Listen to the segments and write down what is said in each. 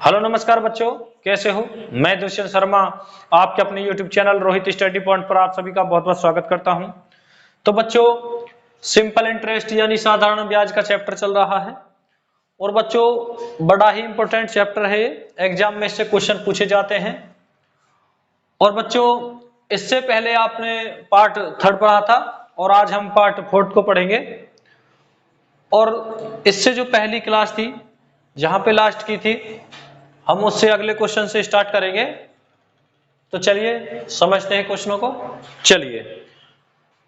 Hello नमस्कार बच्चों, कैसे हो। मैं दुष्यंत शर्मा आपके अपने YouTube channel Rohit study point पर आप सभी का बहुत बहुत स्वागत करता हूं। तो बच्चों, सिंपल इंटरेस्ट यानी साधारण ब्याज का चैप्टर चल रहा है और बच्चों बड़ा ही इंपॉर्टेंट चैप्टर है। एग्जाम में इससे क्वेश्चन पूछे जाते हैं। और बच्चों इससे पहले आपने पार्ट 3 पढ़ा था और आज हम पार्ट 4 को पढ़ेंगे। और इससे जो पहली क्लास थी जहां पे लास्ट की थी, हम उससे अगले क्वेश्चन से स्टार्ट करेंगे। तो चलिए समझते हैं क्वेश्चनों को। चलिए,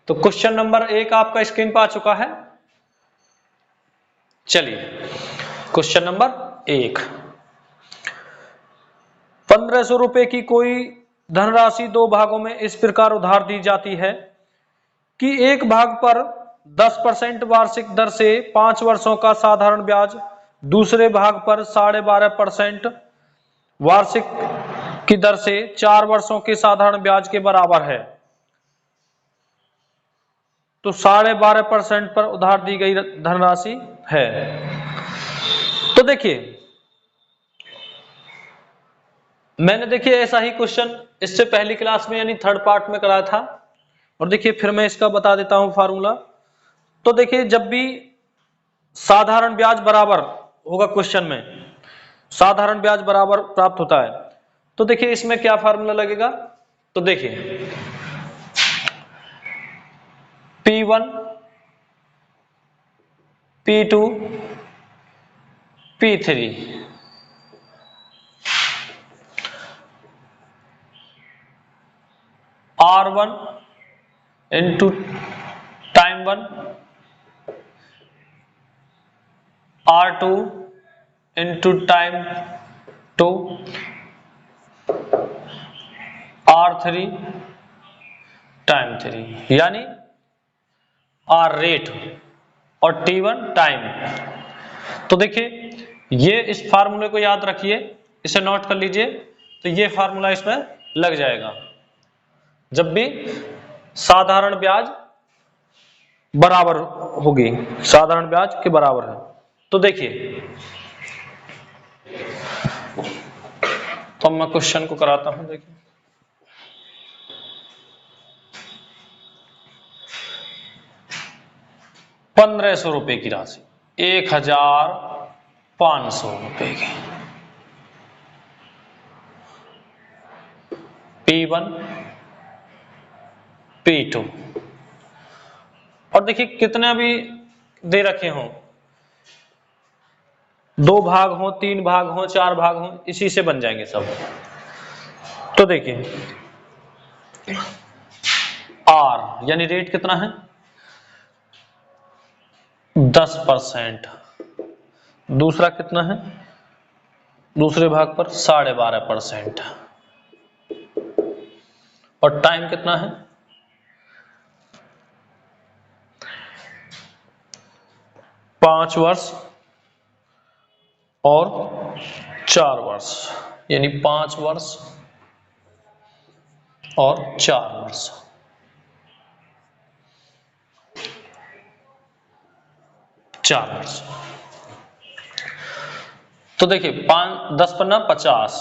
तो क्वेश्चन नंबर 1 आपका स्क्रीन पर आ चुका है। चलिए क्वेश्चन नंबर 1, 1500 रुपए की कोई धनराशि दो भागों में इस प्रकार उधार दी जाती है कि एक भाग पर 10% वार्षिक दर से 5 वर्षों का साधारण ब्याज, दूसरे भाग पर 12.5% वार्षिक की दर से 4 वर्षों के साधारण ब्याज के बराबर है। तो 12.5% पर उधार दी गई धनराशि है। तो देखिए, मैंने देखिए ऐसा ही क्वेश्चन इससे पहली क्लास में यानी 3rd पार्ट में कराया था। और देखिए फिर मैं इसका बता देता हूं फार्मूला। तो देखिए जब भी साधारण ब्याज बराबर होगा, क्वेश्चन में साधारण ब्याज बराबर प्राप्त होता है, तो देखिए इसमें क्या फार्मूला लगेगा। तो देखिए P1 P2 P3 R1 into time 1 R2 into time 2 R3 time 3 यानी R रेट और T1 टाइम। तो देखिए ये इस फार्मूले को याद रखिए, इसे नोट कर लीजिए। तो ये फार्मूला इसमें लग जाएगा जब भी साधारण ब्याज बराबर होगी, साधारण ब्याज के बराबर है। तो देखिए, तो मैं क्वेश्चन को कराता हूं। देखिए 1500 रुपए की राशि 1500 रुपए की P1 P2, और देखिए कितने भी दे रखे हों, 2 भाग हो, 3 भाग हो, 4 भाग हो, इसी से बन जाएंगे सब। तो देखिए R यानी रेट कितना है 10%, दूसरा कितना है, दूसरे भाग पर 12.5%, और टाइम कितना है 5 वर्ष और 4 वर्ष, यानी 5 वर्ष और 4 वर्ष। तो देखिए 10 पन्ना 50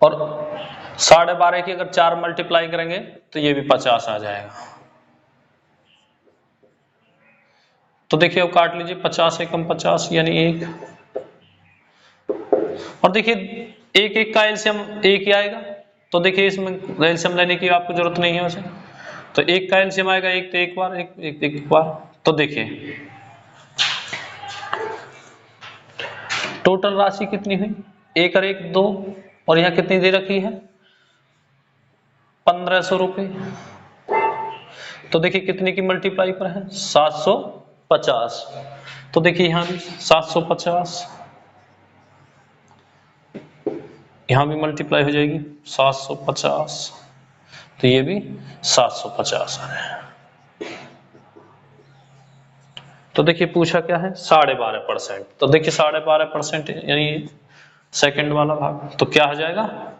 और 12.5 की अगर 4 मल्टीप्लाई करेंगे तो ये भी 50 आ जाएगा। तो देखिए अब काट लीजिए, 50 एकम 50 यानी 1। और देखिए एक का एलसीएम 1 ही आएगा। तो देखिए इसमें एलसीएम लेने की आपको जरूरत नहीं है वैसे। तो 1 का एलसीएम आएगा 1 तो 1 बार, 1 बार। तो देखिए टोटल राशि कितनी हुई, 1 और 1 2, और यहां कितनी दे रखी है 1500 रुपए। तो देखिए कितने की मल्टीप्लाई पर है 750। तो देखिए यहां भी 750, यहां भी मल्टीप्लाई हो जाएगी 750, तो ये भी 750 आ रहा है। तो देखिए पूछा क्या है 12.5%। तो देखिए 12.5% यानी सेकंड वाला भाग, तो क्या हो जाएगा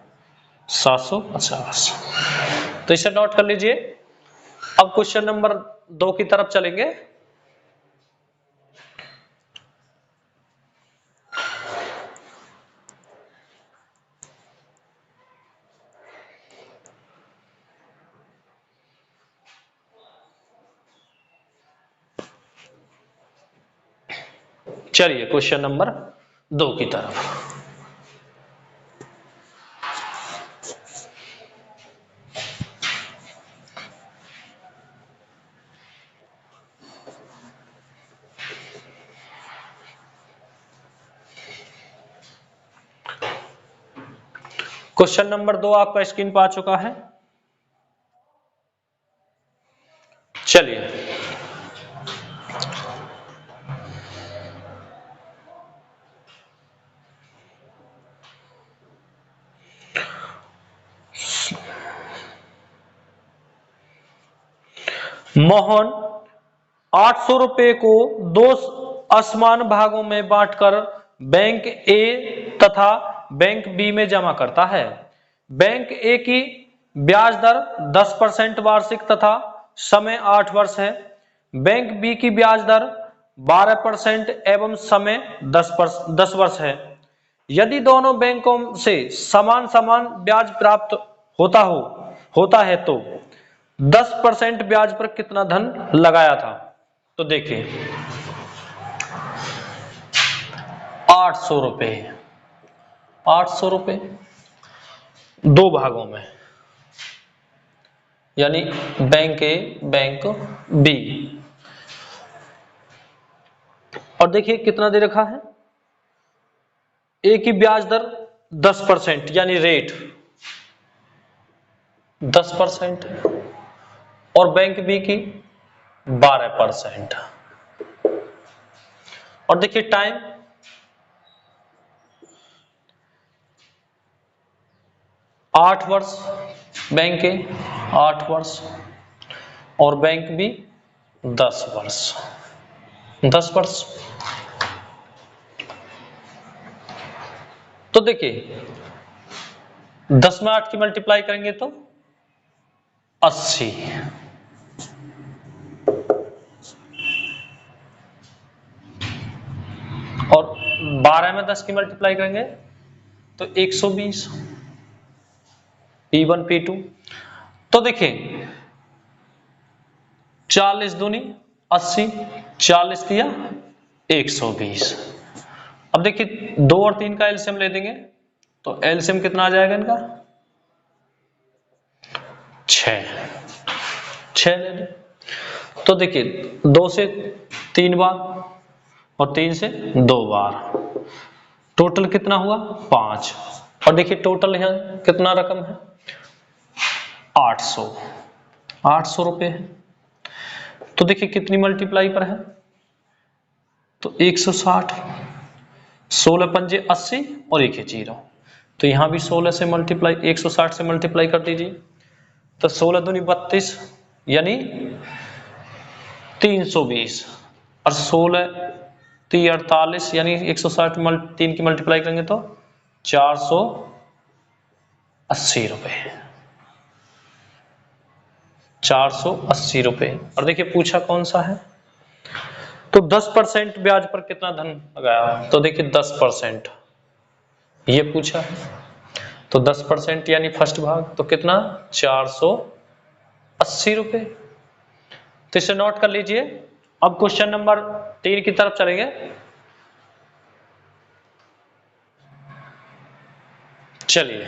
750। तो इसे नोट कर लीजिए। अब क्वेश्चन नंबर 2 की तरफ चलेंगे। चलिए क्वेश्चन नंबर 2 की तरफ। क्वेश्चन नंबर 2 आपका स्क्रीन पर आ चुका है। चलिए मोहन 800 रुपए को 2 असमान भागों में बांटकर बैंक ए तथा बैंक बी में जमा करता है। बैंक ए की ब्याज दर 10% वार्षिक तथा समय 8 वर्ष है। बैंक बी की ब्याज दर 12% एवं समय 10 वर्ष है। यदि दोनों बैंकों से समान समान ब्याज प्राप्त होता है तो 10% ब्याज पर कितना धन लगाया था। तो देखिए 800 रुपए 800 रुपए 2 भागों में, यानी बैंक ए बैंक बी, और देखिए कितना दे रखा है। ए की ब्याज दर 10% यानी रेट 10% और बैंक बी की 12%। और देखिए टाइम 8 वर्ष, बैंक ए 8 वर्ष और बैंक बी 10 वर्ष 10 वर्ष। तो देखिए 10 में 8 की मल्टीप्लाई करेंगे तो 80, और 12 में 10 की मल्टीप्लाई करेंगे तो 120, P1 P2। तो देखिए 40 दूनी 80, 40 दिया 120। अब देखिए 2 और 3 का एलसीएम ले देंगे तो एलसीएम कितना आ जाएगा इनका 6 ले लें। तो देखिए 2 से 3 बार और 3 से 2 बार, टोटल कितना हुआ 5। और देखिए टोटल यहां कितना रकम है 800 रुपए है। तो देखिए कितनी मल्टीप्लाई पर है तो 160, 16 पंजे 80 और 1 है 0। तो यहां भी 16 से मल्टीप्लाई 160 से मल्टीप्लाई कर दीजिए तो 16 दूनी 32 यानी 320 और 16 3 48 यानी 160 3 की मल्टीप्लाई करेंगे तो 480 रुपए 480 रुपए। और देखिए पूछा कौन सा है तो 10% ब्याज पर कितना धन लगाया। तो देखिए 10% ये पूछा है तो 10% यानी फर्स्ट भाग तो कितना 480 रुपए। तो इसे नोट कर लीजिए। अब क्वेश्चन नंबर 3 की तरफ चलेंगे। चलिए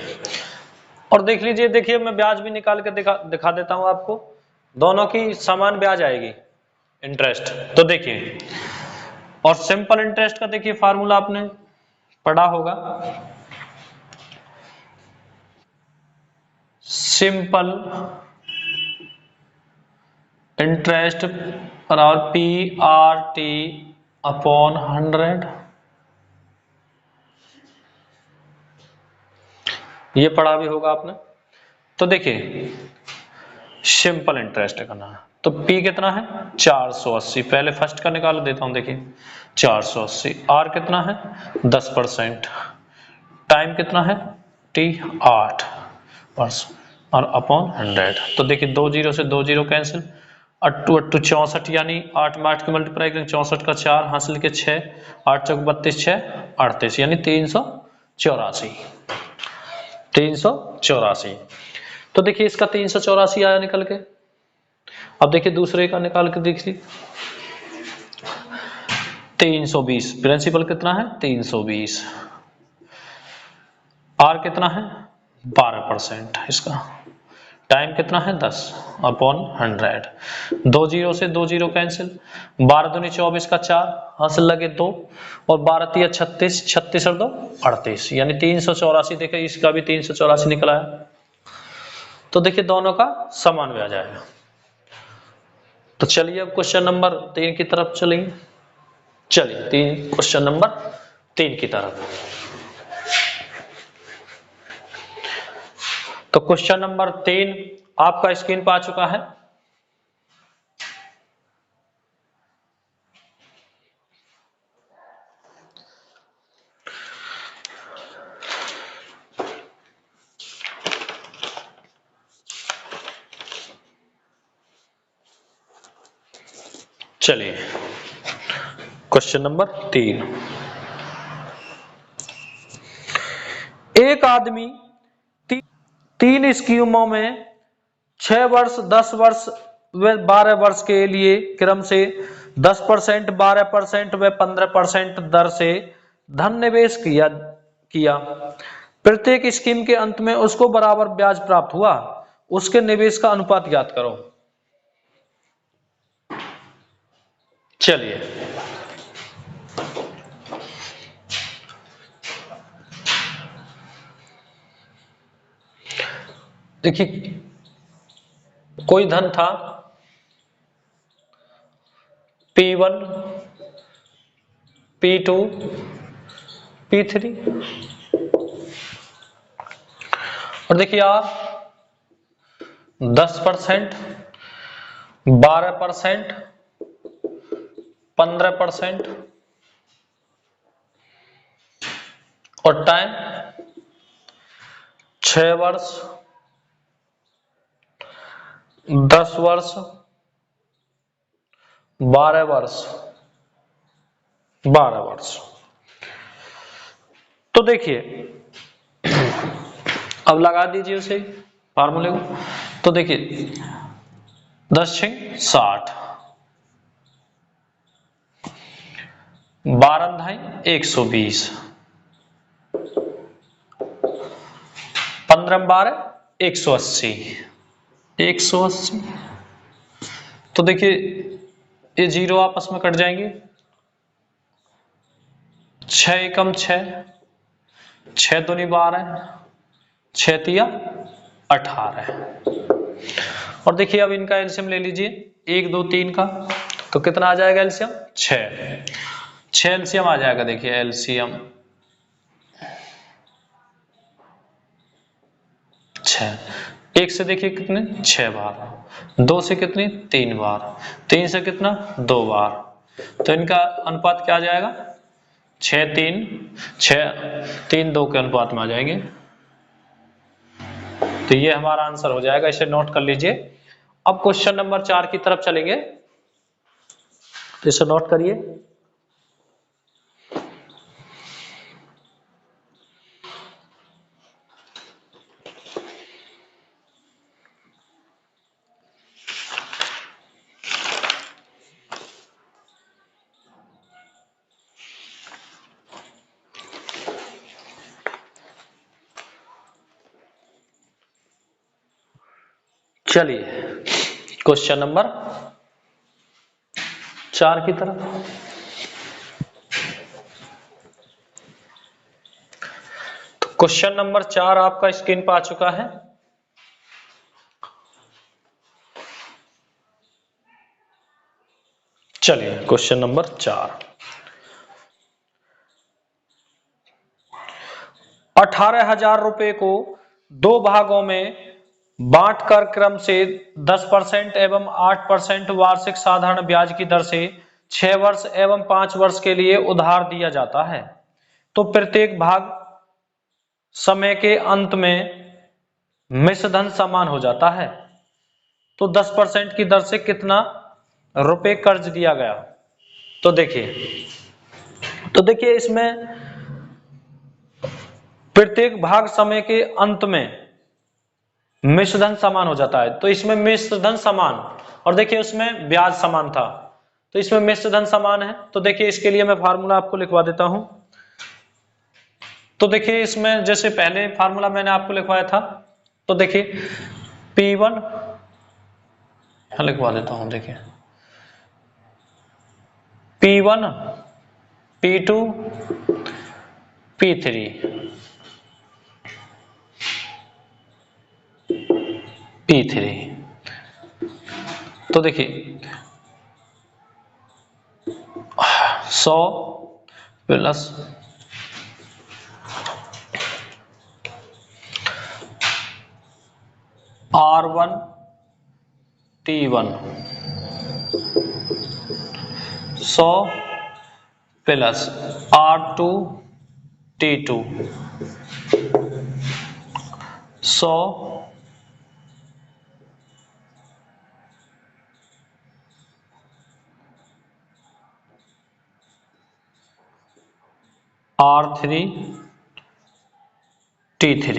और देख लीजिए, देखिए मैं ब्याज भी निकाल के दिखा देता हूं आपको। दोनों की समान ब्याज आएगी इंटरेस्ट। तो देखिए और सिंपल इंटरेस्ट का देखिए फार्मूला आपने पढ़ा होगा, सिंपल इंटरेस्ट बराबर PRT अपॉन 100। ये पढ़ा भी होगा आपने। तो देखिए सिंपल इंटरेस्ट करना है तो P कितना है 480। पहले फर्स्ट का निकाल देता हूं। देखिए 480, R कितना है 10%, टाइम कितना है T 8 वर्ष और अपॉन 100। तो देखिए 2 जीरो से 2 जीरो कैंसिल, 8 8 64 यानी 8 में 8 की मल्टीप्लाई करेंगे 64 का 4 हासिल के 6, 8 चौक 32 6 38 यानी 384। तो देखिए इसका 384 आया निकल के। अब देखिए दूसरे का निकाल के देखिए 320, प्रिंसिपल कितना है 320, आर कितना है 12%, इसका टाइम कितना है 10 अपॉन 100, 2 जीरो से 2 जीरो कैंसिल, 12 दूनी 24 का 4, हासिल लगे 2 और 12 तिया 36, 36 और 2 38, यानी 384। देखिए इसका भी 384 निकला है। तो देखिए दोनों का समान ब्याज आएगा। तो चलिए अब क्वेश्चन नंबर 3 की तरफ चलेंगे। चलिए क्वेश्चन नंबर 3 की तरफ। तो क्वेश्चन नंबर 3 आपका स्क्रीन पर आ चुका है। चलिए क्वेश्चन नंबर 3, एक आदमी 3 स्कीमों में 6 वर्ष, 10 वर्ष व 12 वर्ष के लिए क्रम से 10%, 12% व 15% दर से धन निवेश किया। प्रत्येक स्कीम के अंत में उसको बराबर ब्याज प्राप्त हुआ। उसके निवेश का अनुपात ज्ञात करो। चलिए देखिए कोई धन था P1, P2, P3 और देखिए आप 10%, 12%, 15% और टाइम 6 वर्ष, 10 वर्ष, 12 वर्ष, 12 वर्ष। तो देखिए अब लगा दीजिए उसे फार्मूले को। तो देखिए 10 6 60, 12 ढाई 120, 15 12 180, 180। तो देखिए ये जीरो आपस में कट जाएंगे, 6 एकम 6, 6 दूनी 12, 6 तिया 18। और देखिए अब इनका एलसीएम ले लीजिए 1 2 3 का, तो कितना आ जाएगा एलसीएम 6 एलसीएम आ जाएगा। देखिए एलसीएम 6, 1 से देखिए कितने 6 बार, 2 से कितनी 3 बार, 3 से कितना 2 बार, तो इनका अनुपात क्या आ जाएगा 6 3, 6 3 2 के अनुपात में आ जाएंगे। तो ये हमारा आंसर हो जाएगा, इसे नोट कर लीजिए। अब क्वेश्चन नंबर 4 की तरफ चलेंगे, तो इसे नोट करिए। चलिए क्वेश्चन नंबर 4 की तरफ। तो क्वेश्चन नंबर 4 आपका स्क्रीन पर आ चुका है। चलिए क्वेश्चन नंबर 4, 18,000 रुपए को 2 भागों में बांटकर क्रम से 10% एवं 8% वार्षिक साधारण ब्याज की दर से 6 वर्ष एवं 5 वर्ष के लिए उधार दिया जाता है। तो प्रत्येक भाग समय के अंत में मिश्र धन समान हो जाता है। तो 10% की दर से कितना रुपए कर्ज दिया गया। तो देखिए इसमें प्रत्येक भाग समय के अंत में मिश्र धन समान हो जाता है। तो इसमें मिश्र धन समान और देखिए उसमें ब्याज समान था, तो इसमें मिश्र धन समान है। तो देखिए इसके लिए मैं फार्मूला आपको लिखवा देता हूं। तो देखिए इसमें जैसे पहले फार्मूला मैंने आपको लिखवाया था, तो देखिए P1 लिखवा देता हूं, देखिए P1 P2 P3 P3। तो देखिए 100 plus R1 T1 100 plus R2 T2 100 R3 T3।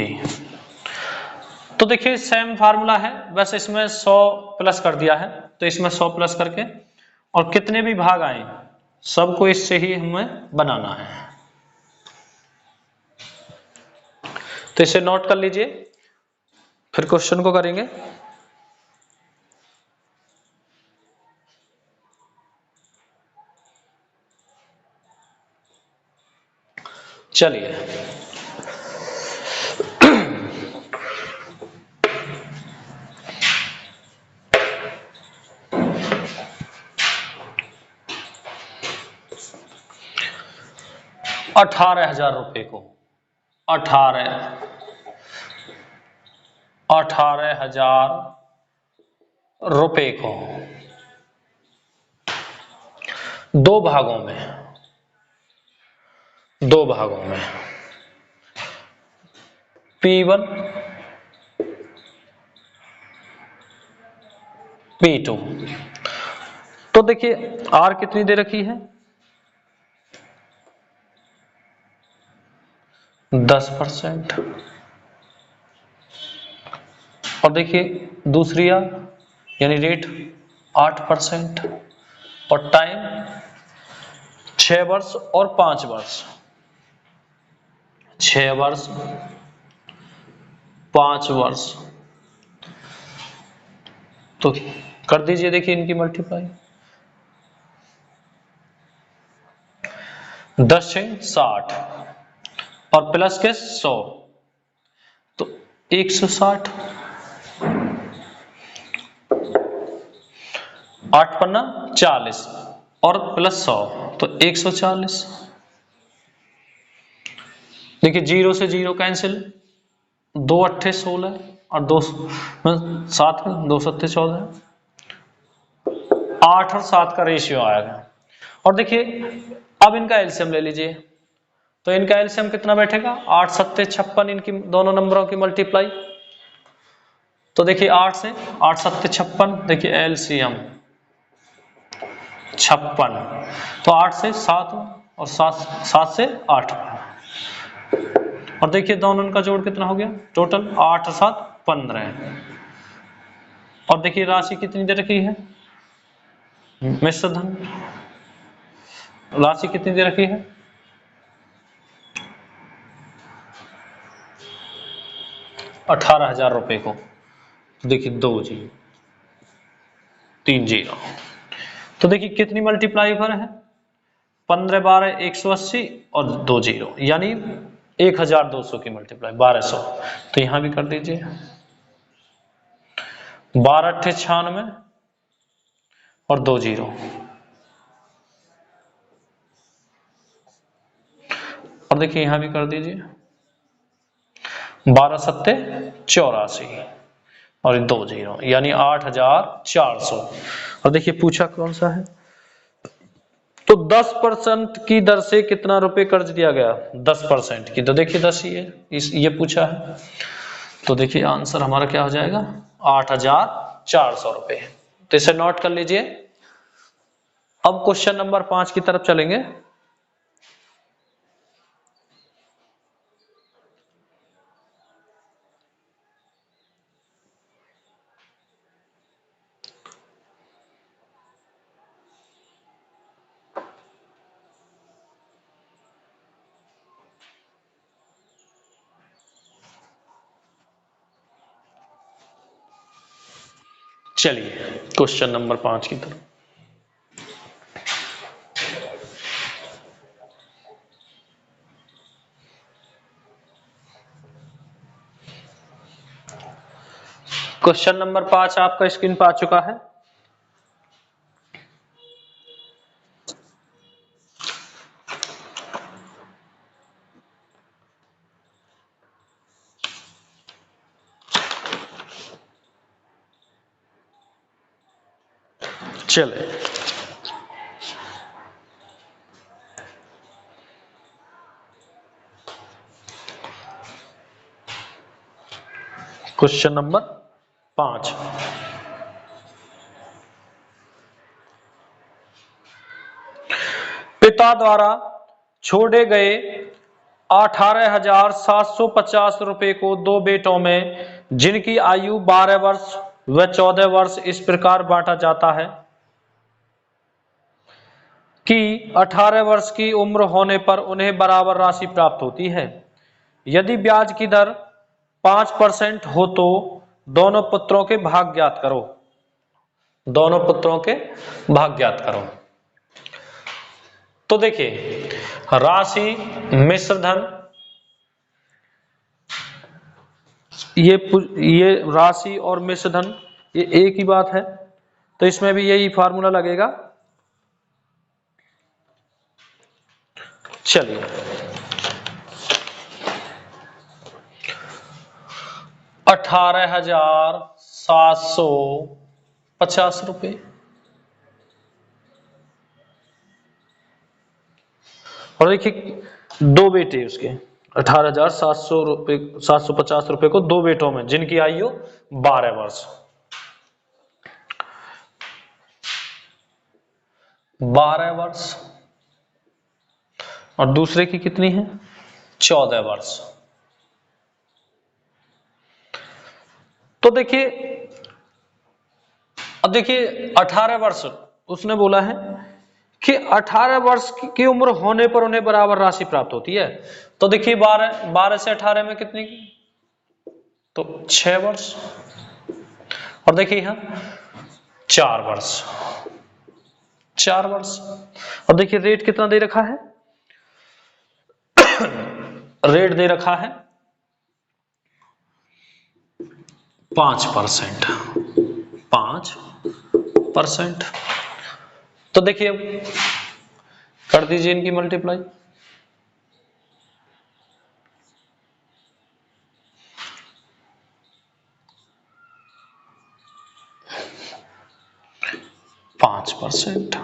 तो देखिए सेम फार्मूला है, बस इसमें 100 प्लस कर दिया है। तो इसमें 100 प्लस करके और कितने भी भाग आए सबको इससे ही हमें बनाना है। तो इसे नोट कर लीजिए, फिर क्वेश्चन को करेंगे। चलिए ₹18,000 को 18,000 को दो भागों में P1 P2। तो देखिए R कितनी दे रखी है 10%। और देखिए दूसरी R यानी रेट 8% और टाइम 6 वर्ष और 5 वर्ष, 6 वर्ष 5 वर्ष। तो कर दीजिए, देखिए इनकी मल्टीप्लाई 10 से 60 और प्लस के 100 तो 160, 8 पन्ना 40 और प्लस 100 तो 140। देखिए 0 से 0 कैंसिल, 2 अट्ठे 16 और 2 7 में 2 सत्ते 14, 8 और 7 का रेशियो आएगा। और देखिए अब इनका एलसीएम ले लीजिए, तो इनका एलसीएम कितना बैठेगा 8 सत्ते 56, इनकी दोनों नंबरों की मल्टीप्लाई। तो देखिए 8 से 8 सत्ते 56, देखिए एलसीएम 56। तो 8 से 7 और 7 से 8, और देखिए दोनों का जोड़ कितना हो गया टोटल 8 और 7 15। और देखिए राशि कितनी दे रखी है मिश्र धन, राशि कितनी दे रखी है 18,000 को। देखिए 2 जी 3 जीरो। तो देखिए कितनी मल्टीप्लाई पर है 15 12 180 और 2 जीरो, यानी 1200 की मल्टीप्लाई 1200। तो यहां भी कर दीजिए 12 अट्ठे 96 और 2 जीरो। और देखिए यहां भी कर दीजिए 12 सत्ते 84 और 2 जीरो, यानी 8,400। और देखिए पूछा कौन सा है, तो 10% की दर से कितना रुपए कर्ज दिया गया 10% की। तो देखिए 10 ये पूछा है। तो देखिए आंसर हमारा क्या हो जाएगा 8,400 रुपए। तो इसे नोट कर लीजिए। अब क्वेश्चन नंबर 5 की तरफ चलेंगे। चलिए क्वेश्चन नंबर 5 की तरफ। क्वेश्चन नंबर 5 आपका स्क्रीन पर आ चुका है। चले क्वेश्चन नंबर 5। पिता द्वारा छोड़े गए 18,750 रुपए को दो बेटों में जिनकी आयु 12 वर्ष व 14 वर्ष इस प्रकार बांटा जाता है कि 18 वर्ष की उम्र होने पर उन्हें बराबर राशि प्राप्त होती है। यदि ब्याज की दर 5% हो तो दोनों पुत्रों के भाग ज्ञात करो। दोनों पुत्रों के भाग ज्ञात करो। तो देखिए, राशि मिश्र धन, ये राशि और मिश्र धन ये एक ही बात है, तो इसमें भी यही फार्मूला लगेगा। चलिए 18,750 रुपए और देखिए दो बेटे उसके 18,700 रुपए 750 रुपए को दो बेटों में जिनकी आयु 12 वर्ष 12 वर्ष और दूसरे की कितनी है 14 वर्ष। तो देखिए, अब देखिए 18 वर्ष उसने बोला है कि 18 वर्ष की उम्र होने पर उन्हें बराबर राशि प्राप्त होती है। तो देखिए 12 से 18 में कितनी की, तो 6 वर्ष और देखिए यहां 4 वर्ष 4 वर्ष और देखिए रेट कितना दे रखा है रेट दे रखा है 5%। 5%। तो देखिए अब कर दीजिए इनकी मल्टीप्लाई। %।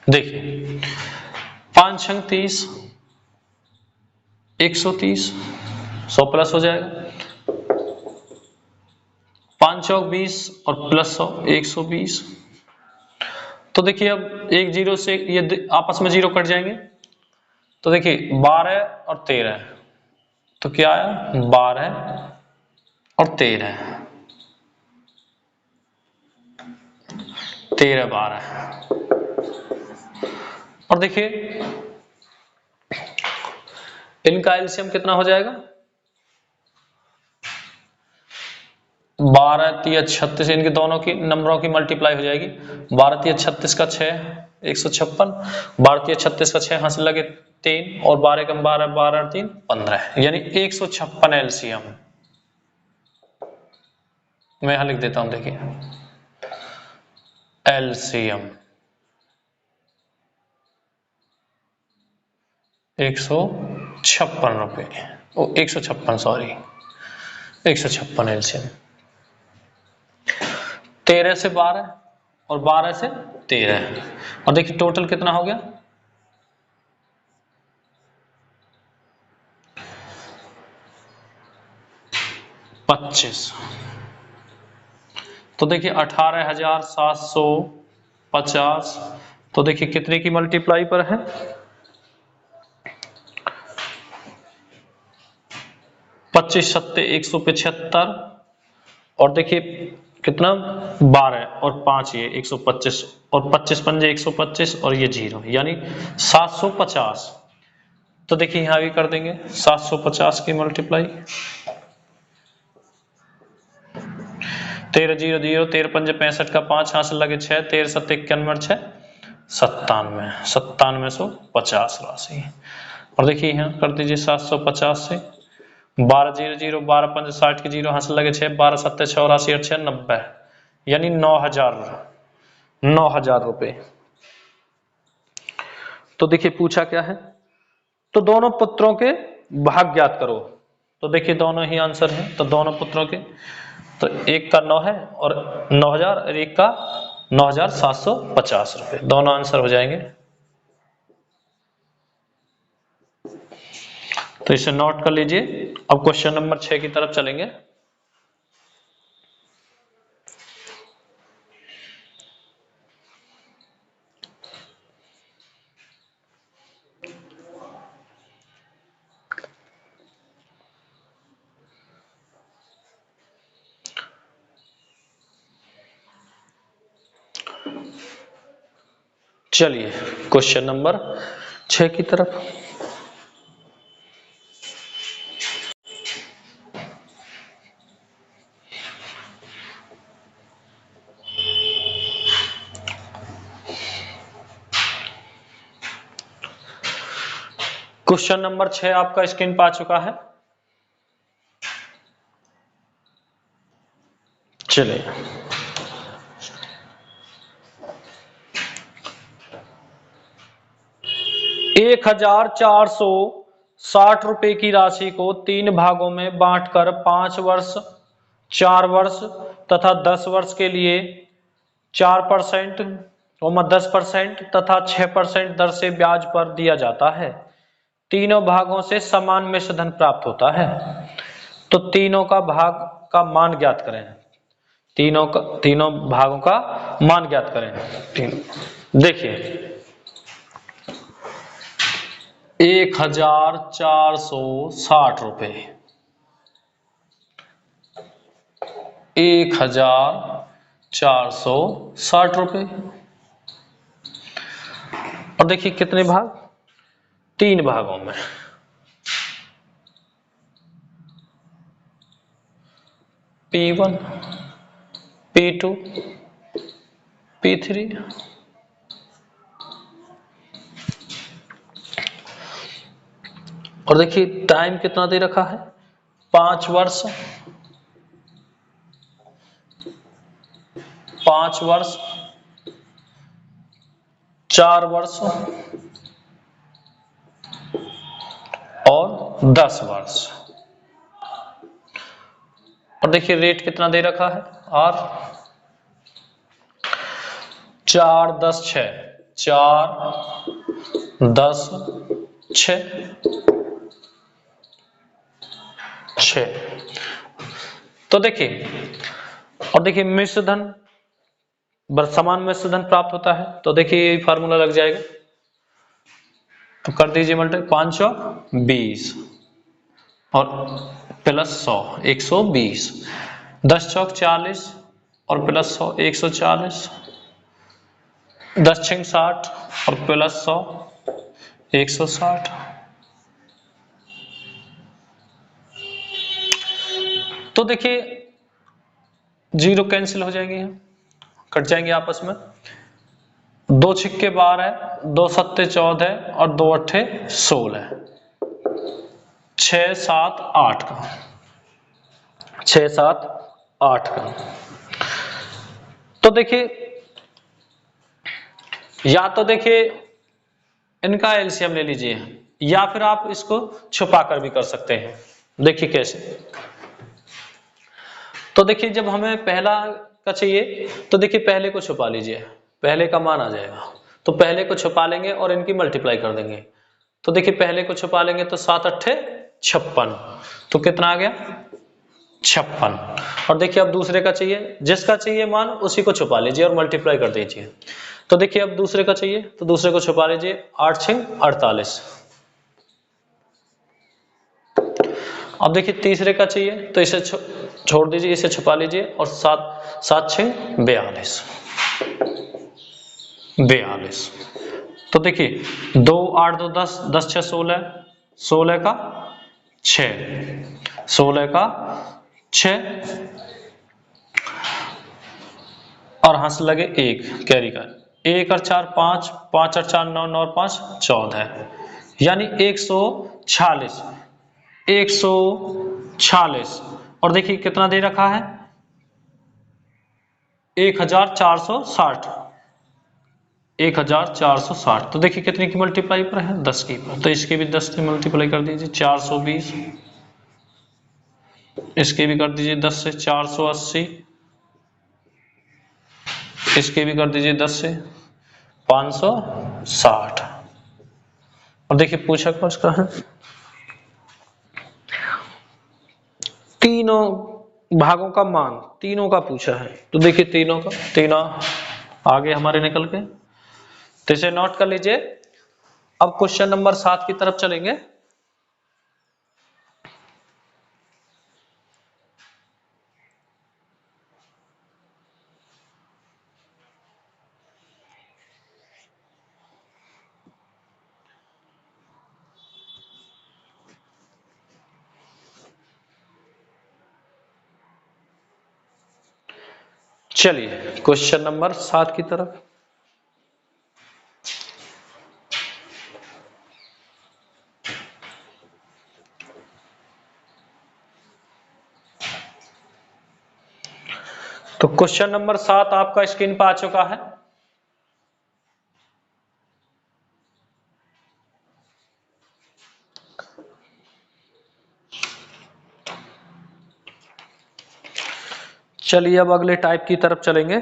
देखिए 5 छंग 30 130 100 प्लस हो जाएगा 5 चौक 20 और प्लस 100 120। तो देखिए अब एक जीरो से ये आपस में जीरो कट जाएंगे तो देखिए 12 और 13 तो क्या आया 12 और 13 13 12 और देखिए इनका एलसीएम कितना हो जाएगा 12 3 36 इनके दोनों की नंबरों की मल्टीप्लाई हो जाएगी 12 3 36 का 6 156 12 3 36 का 6 हासिल लगे 3 और 12 कम 12 12 और 3 15 यानी 156 एलसीएम। मैं यहां लिख देता हूं देखिए एलसीएम 156 रुपए 156 सॉरी 156 एलसीएम 13 से 12 और 12 से 13 और देखिए टोटल कितना हो गया 25। तो देखिए 18,750 तो देखिए कितने की मल्टीप्लाई पर है 25 सत्ते 175 और देखिए कितना 12 और 5 ये 125 और 25 पंजे 125 और ये जीरो यानी 750। तो देखिए यहां भी कर देंगे 750 की मल्टीप्लाई 13 0 0, 13 5 65 का 5, यहाँ से लगे 6, 13 7 91 6 97, 9750 राशि। और देखिए यहाँ कर दीजिए 750 से 12 0 0, 12 5 60 के 0, यहाँ से लगे 6, 12 7 84 और 6 90, यानी 9000 रुपए। तो देखिए पूछा क्या है, तो दोनों पुत्रों के भाग ज्ञात करो। तो देखिए दोनों ही आंसर है, तो दोनों पुत्रों के, तो एक का 9 है और 9000, और एक का 9750 रुपए, दोनों आंसर हो जाएंगे। तो इसे नोट कर लीजिए। अब क्वेश्चन नंबर 6 की तरफ चलेंगे। चलिए क्वेश्चन नंबर 6 की तरफ। क्वेश्चन नंबर 6 आपका स्क्रीन पर आ चुका है। चलिए 1460 रुपए की राशि को 3 भागों में बांटकर 5 वर्ष, 4 वर्ष तथा 10 वर्ष के लिए 4% 10% तथा 6% दर से ब्याज पर दिया जाता है। तीनों भागों से समान मिश्र धन प्राप्त होता है। तो तीनों का भाग का मान ज्ञात करें। तीनों भागों का मान ज्ञात करें। देखिए 1460 रुपए, 1460 रुपए, और देखिए कितने भाग, 3 भागों में। P1, P2, P3, और देखिए टाइम कितना दे रखा है, 5 वर्ष, 5 वर्ष, 4 वर्ष और 10 वर्ष। और देखिए रेट कितना दे रखा है, R 4 10 6, 4 10 6 6। तो देखिए, और देखिए मिश्र धन समान मिश्र धन प्राप्त होता है। तो देखिए ये फार्मूला लग जाएगा, तो कर दीजिए मल्टीप्लाई, 520 और प्लस 100 120, 10 चौक 40 और प्लस 100 140, 10 छंग 60 और प्लस 100 160। तो देखिए जीरो कैंसिल हो जाएंगे, कट जाएंगे आपस में। 2 छिक्के 12, 2 सत्ते 14 और 2 अट्ठे 16, 6 7 8 का, 6 7 8 का। तो देखिए या तो देखिए इनका एलसीएम ले लीजिए, या फिर आप इसको छुपा कर भी कर सकते हैं। देखिए कैसे, तो देखिए जब हमें पहला का चाहिए तो देखिए पहले को छुपा लीजिए, पहले का मान आ जाएगा। तो पहले को छुपा लेंगे और इनकी मल्टीप्लाई कर देंगे। तो देखिए पहले को छुपा लेंगे तो 7 अट्ठे 56, तो कितना आ गया 56। और देखिए अब दूसरे का चाहिए, जिसका चाहिए मान उसी को छुपा लीजिए और मल्टीप्लाई कर दीजिए। तो देखिए अब दूसरे का चाहिए तो दूसरे को छुपा लीजिए, 8 छंग 48। अब देखिए तीसरे का चाहिए तो इसे छोड़ दीजिए, इसे छुपा लीजिए, और 7 छंग 42 42। तो देखिए 2 8 2 10, 10 6 16, 16 का 6, 16 का 6, और यहाँ से लगे 1 कैरी का, 1 और 4 5, 5 और 4 9, 9 और 5 14, यानी 146, 146। और देखिए कितना दे रखा है 1460, 1460। तो देखिए कितनी की मल्टीप्लाई पर है 10 की पर, तो इसके भी 10 से मल्टीप्लाई कर दीजिए 420, इसके भी कर दीजिए 10 से 480, इसके भी कर दीजिए 10 से 560। और देखिए पूछा कौन है, तीनों भागों का मान, तीनों का पूछा है। तो देखिए तीनों आगे हमारे निकल के, तो इसे नोट कर लीजिए। अब क्वेश्चन नंबर 7 की तरफ चलेंगे। चलिए क्वेश्चन नंबर 7 की तरफ। तो क्वेश्चन नंबर 7 आपका स्क्रीन पर आ चुका है। चलिए अब अगले टाइप की तरफ चलेंगे।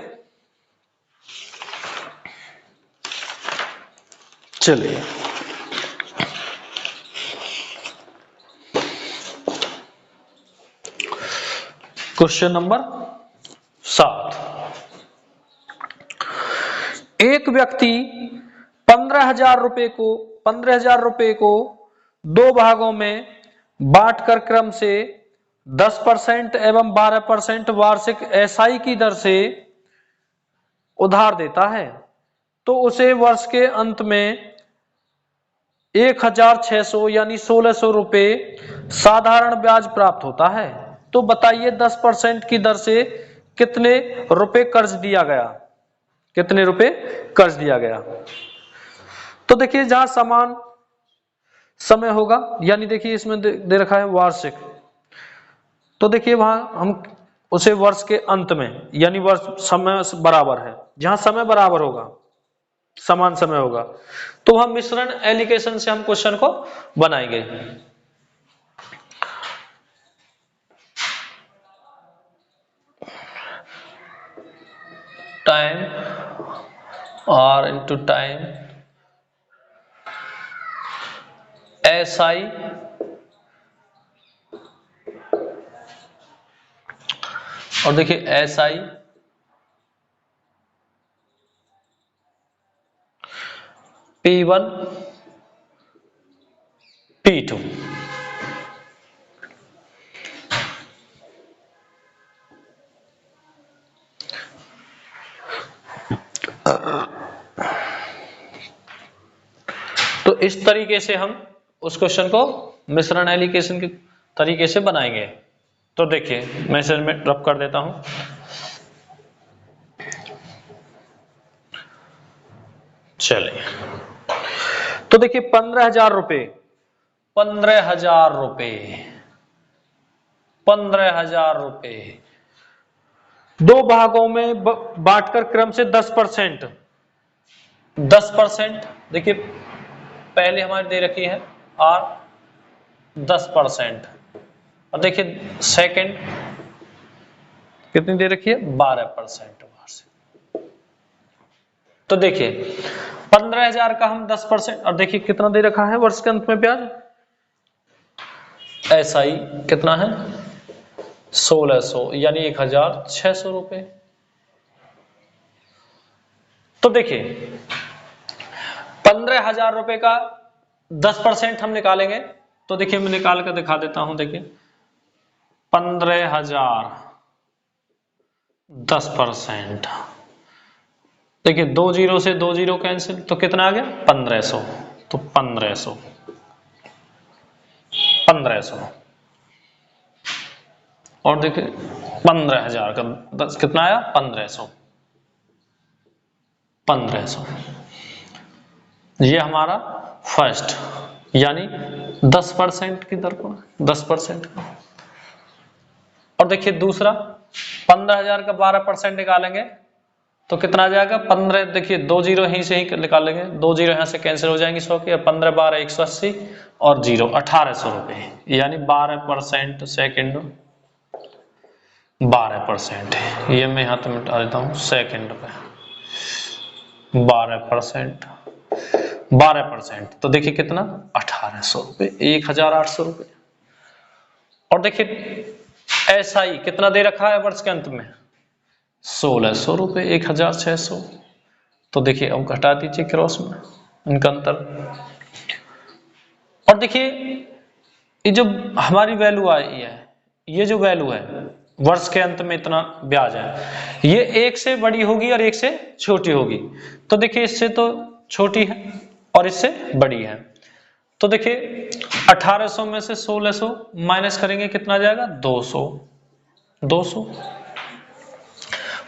चलिए क्वेश्चन नंबर 7, एक व्यक्ति 15,000 रुपए को 2 भागों में बांटकर क्रम से 10% एवं 12% वार्षिक एसआई की दर से उधार देता है, तो उसे वर्ष के अंत में 1,600 यानी 1,600 रुपए साधारण ब्याज प्राप्त होता है। तो बताइए 10% की दर से कितने रुपए कर्ज दिया गया, कितने रुपए कर्ज दिया गया। तो देखिए जहां समान समय होगा, यानी देखिए इसमें दे रखा है वार्षिक, तो देखिए वहां हम उसे वर्ष के अंत में, यानी वर्ष समय बराबर है, जहां समय बराबर होगा, समान समय होगा, तो हम मिश्रण एलिकेशन से हम क्वेश्चन को बनाएंगे। Time R into time S I और देखिए एस आई P1 P2। तो इस तरीके से हम उस क्वेश्चन को मिश्रण एलिकेशन के तरीके से बनाएंगे। तो देखिए मैं इसे में रब कर देता हूं। चलिए तो देखिए 15,000 रुपए, 15,000 रुपए, 15,000 रुपए 2 भागों में बांटकर क्रम से 10%, 10% देखिए पहले हमारी दे रखी है आर 10%, और देखिए सेकंड कितनी दे रखी है 12%। तो देखिए 15,000 का हम 10%, और देखिए कितना दे रखा है वर्ष के अंत में ब्याज, ऐसा ही कितना है 1,600 यानी 1,600 रुपए। तो देखिए 15,000 रुपए का 10% हम निकालेंगे। तो देखिए मैं निकाल कर दिखा देता हूं। देखिए 15,000 10%, देखिए 2 जीरो से 2 जीरो कैंसिल, तो कितना आ गया 1,500। तो 1,500 और देखिए 15,000 का 10 कितना आया 1,500। 1500। ये हमारा फर्स्ट यानी 10% की दर पर 10% का। और देखिए दूसरा 15,000 का 12% निकालेंगे तो कितना आ जाएगा 15। देखिए 2 जीरो यहीं से ही निकालेंगे, 2 जीरो यहाँ से कैंसिल हो जाएंगी 100 के, 15 12 180 और 0 1800 रुपये, यानी 12% सेकेंड 12%। ये मैं यहाँ तो मिटा देता हूँ सेकेंड पे 12%। तो देखिए कितना 1800 रुपये, 1800 रुपये। और देखिए SI कितना दे रखा है वर्ष के अंत में 1600 रुपये, 1600। तो देखिए अब घटा दीजिए क्रॉस में इनका अंतर। और देखिए ये जो हमारी वैल्यू आई है, ये जो वैल्यू है वर्ष के अंत में इतना ब्याज है, ये एक से बड़ी होगी और एक से छोटी होगी। तो देखिए इससे तो छोटी है और इससे बड़ी है। तो देखिए 1800 में से 1600 माइनस करेंगे कितना आ जाएगा 200।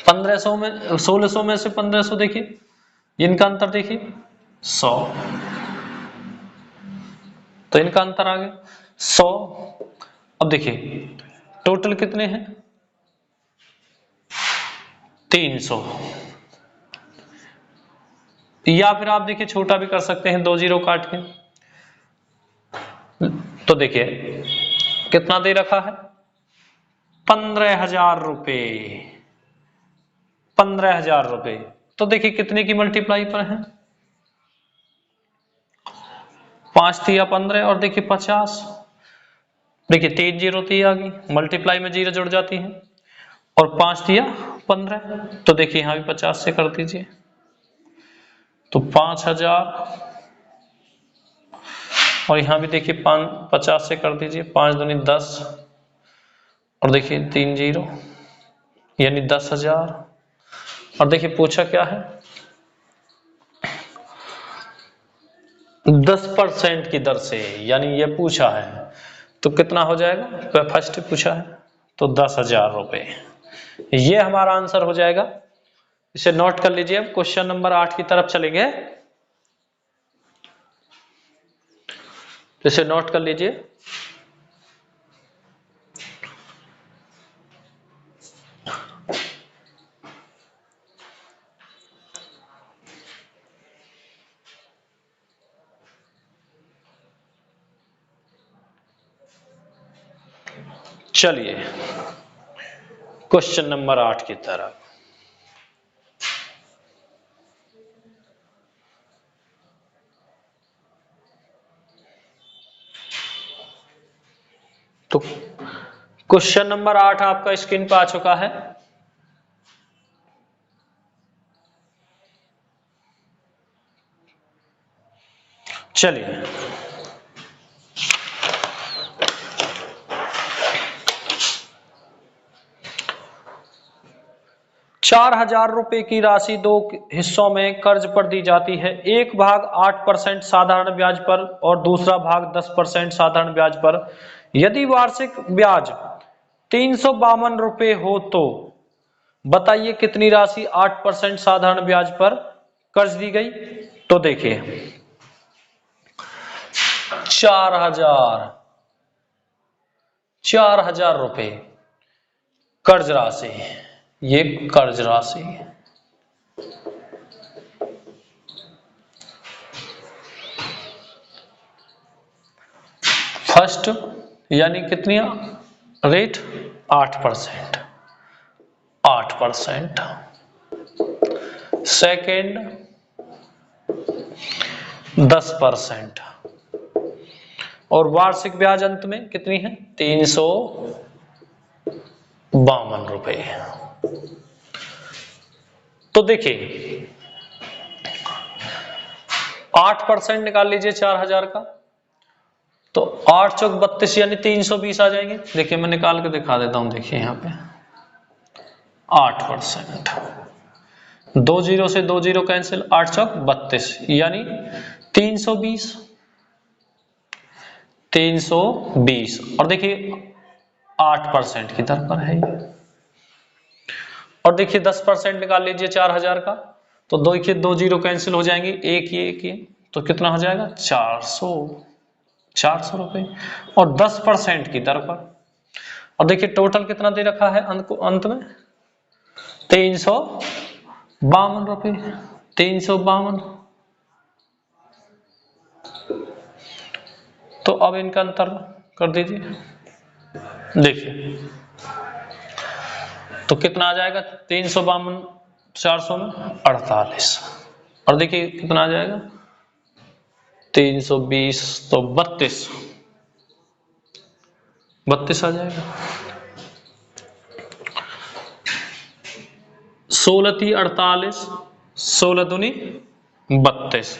1500 में 1600 में से 1500 देखिए इनका अंतर देखिए 100। तो इनका अंतर आ गया 100। अब देखिए टोटल कितने हैं 300। या फिर आप देखिए छोटा भी कर सकते हैं 2 जीरो काट के। तो देखिए कितना दे रखा है 15,000 रुपये, 15,000 रुपये। तो देखिए कितने की मल्टीप्लाई पर है 5 तिया 15 और देखिए 50। देखिए 3 जीरो थी आ गई, मल्टीप्लाई में जीरो जुड़ जाती है और 5 तिया 15। तो देखिए यहाँ भी 50 से कर दीजिए तो 5,000 और यहाँ भी देखिए 50 से कर दीजिए, 5 दूनी 10 और देखिए 3 जीरो यानी 10,000। और देखिए पूछा क्या है 10% की दर से, यानी ये पूछा है तो कितना हो जाएगा, फर्स्ट पूछा है तो 10,000 रुपये। ये हमारा आंसर हो जाएगा। इसे नोट कर लीजिए। अब क्वेश्चन नंबर 8 की तरफ चलेंगे। इसे नोट कर लीजिए। चलिए क्वेश्चन नंबर 8 की तरफ। तो क्वेश्चन नंबर 8 आपका स्क्रीन पर आ चुका है। चलिए 4,000 रुपए की राशि 2 हिस्सों में कर्ज पर दी जाती है। एक भाग 8% साधारण ब्याज पर और दूसरा भाग 10% साधारण ब्याज पर। यदि वार्षिक ब्याज 352 रुपए हो तो बताइए कितनी राशि 8% साधारण ब्याज पर कर्ज दी गई। तो देखिए 4,000 रुपए कर्ज राशि, ये कर्ज राशि फर्स्ट यानी कितनी रेट 8%, 8%। सेकेंड 10% और वार्षिक ब्याज अंत में कितनी है 352 रुपए। तो देखिए 8% निकाल लीजिए 4,000 का, तो 8 चौक 32 यानी 320 आ जाएंगे। देखिए मैं निकाल के दिखा देता हूं। देखिए यहाँ पे 8%, 2 जीरो से 2 जीरो कैंसिल, 8 चौक 32 यानी 320 और देखिए 8% की दर पर है ये। और देखिए 10% निकाल लीजिए 4,000 का, तो दो के दो जीरो कैंसिल हो जाएंगे, एक ये, तो कितना हो जाएगा 400 रुपए और 10% की दर पर। और देखिए टोटल कितना दे रखा है अंत में 352 रुपए, 352। तो अब इनका अंतर कर दीजिए, देखिए तो कितना आ जाएगा 352 400 में 48, और देखिए कितना आ जाएगा 320 तो 32 आ जाएगा। 16 × 48, 16 दूनी 32,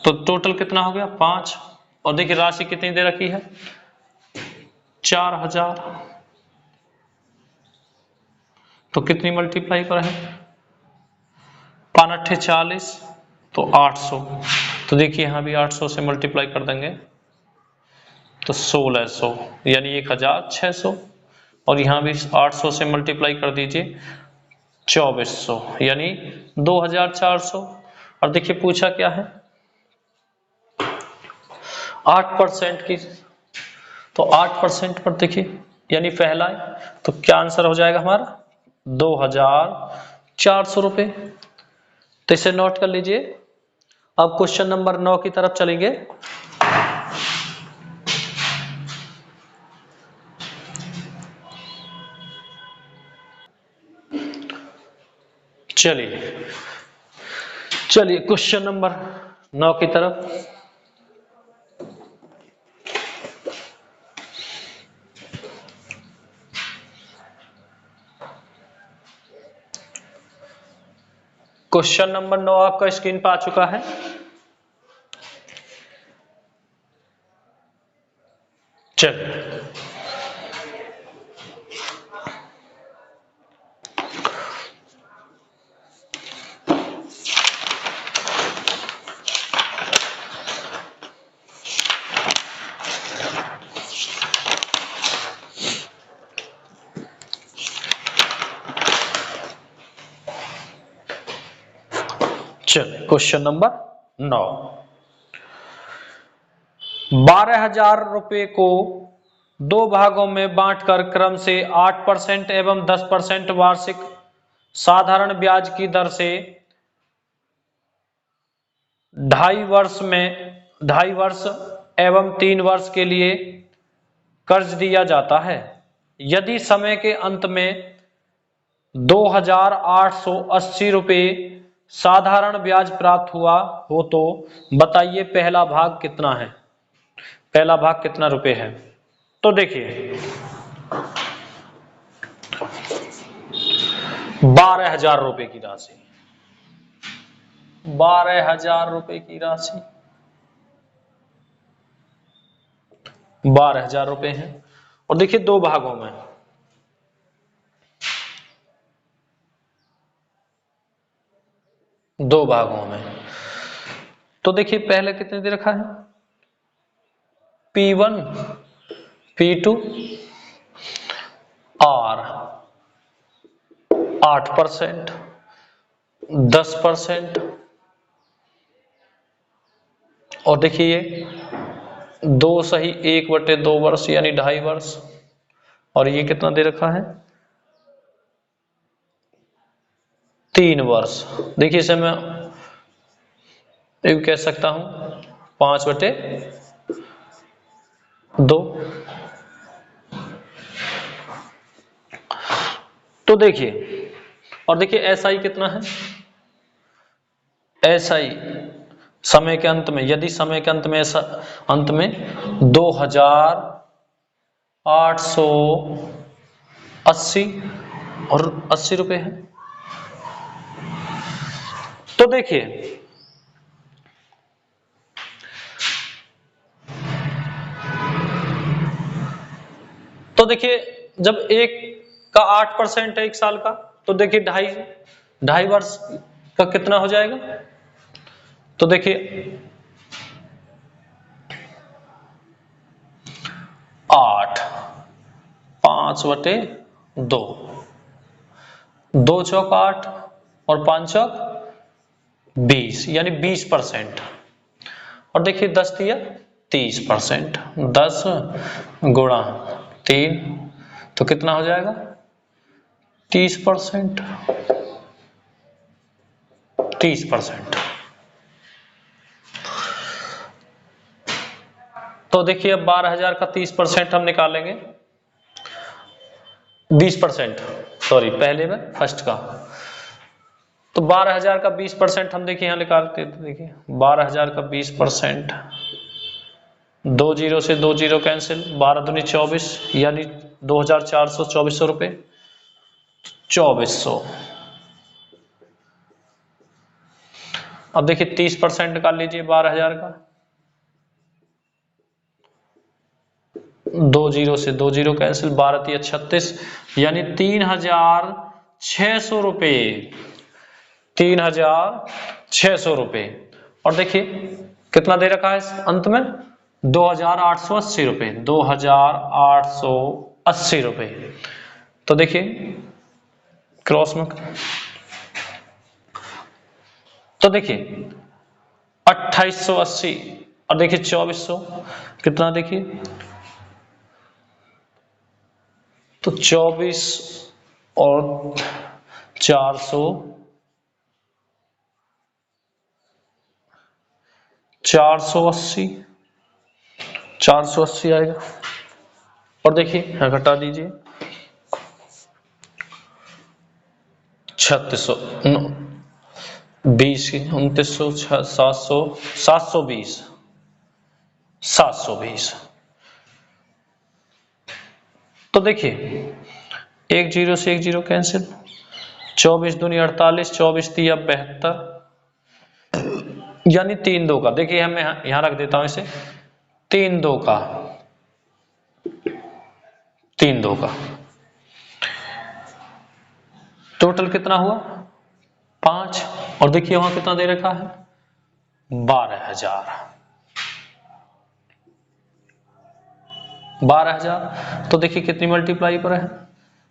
तो टोटल कितना हो गया 5। और देखिए राशि कितनी दे रखी है 4000, तो कितनी मल्टीप्लाई पर है 5 × 40 तो 800, तो देखिए यहां भी 800 से मल्टीप्लाई कर देंगे तो 1600 यानी 1600, और यहां भी 800 से मल्टीप्लाई कर दीजिए 2400 यानी 2400। और देखिए पूछा क्या है 8% की, तो 8% पर देखिए यानी पहला है, तो क्या आंसर हो जाएगा हमारा 2400 रुपए। तो इसे नोट कर लीजिए। अब क्वेश्चन नंबर 9 की तरफ चलेंगे। चलिए क्वेश्चन नंबर 9 की तरफ। क्वेश्चन नंबर 9 आपका स्क्रीन पर आ चुका है। चलिए क्वेश्चन नंबर 9, 12,000 रुपए को दो भागों में बांटकर क्रम से 8% एवं 10% वार्षिक साधारण ब्याज की दर से 2.5 वर्ष एवं 3 वर्ष के लिए कर्ज दिया जाता है। यदि समय के अंत में 2,880 रुपए साधारण ब्याज प्राप्त हुआ हो तो बताइए पहला भाग कितना है, पहला भाग कितना रुपए है। तो देखिए 12,000 रुपए की राशि, 12,000 रुपए की राशि 12,000 रुपए है, और देखिए दो भागों में, दो भागों में। तो देखिए पहले कितने दे रखा है P1 P2 और 8%, 10%, और देखिए ये 2 वर्ष यानी 2.5 वर्ष, और ये कितना दे रखा है 3 वर्ष। देखिए इसे मैं कह सकता हूं 5/2। तो देखिए, और देखिए SI कितना है, SI समय के अंत में, यदि समय के अंत में 2,880 और 80 रुपए है। तो देखिए जब एक का 8% है 1 साल का, तो देखिए 2.5 वर्ष का कितना हो जाएगा। तो देखिए 8, 5/2, 2 चौक 8, और 5 चौक 20 यानी 20%। और देखिए 10 दिया 30%, 10 गुणा 3 तो कितना हो जाएगा 30%। 30%। तो देखिए अब 12,000 का 30% हम निकालेंगे, 20%, सॉरी पहले में फर्स्ट का। तो 12,000 का 20% हम देखिए यहाँ निकालते हैं। देखिए 12,000 का 20%, 2 जीरो से 2 जीरो कैंसिल, 12 दूनी 24 यानी 2,400, 2400 रुपये, 2400। अब देखिए 30% निकाल लीजिए 12,000 का, 2 जीरो से 2 जीरो कैंसिल, 12 तिया 36 यानी 3,600 रुपये, 3,600 रुपये। और देखिए कितना दे रखा है अंत में 2,880 रुपये, 2,880 रुपये। तो देखिए क्रॉस में, तो देखिए 2,880 और देखिए 2,400 कितना, देखिए तो 24 और 400, 480, 480 आएगा। और देखिए यहां घटा दीजिए 3600, 20, 2900, 700, 720, 720। तो देखिए 1 जीरो से 1 जीरो कैंसिल, 24 दूनी 48, 24 तिया 72 यानी 3 2 का। देखिए मैं यहां रख देता हूं इसे, 3 2 का, 3 2 का। टोटल कितना हुआ 5। और देखिए वहां कितना दे रखा है 12,000, 12,000। तो देखिए कितनी मल्टीप्लाई पर है,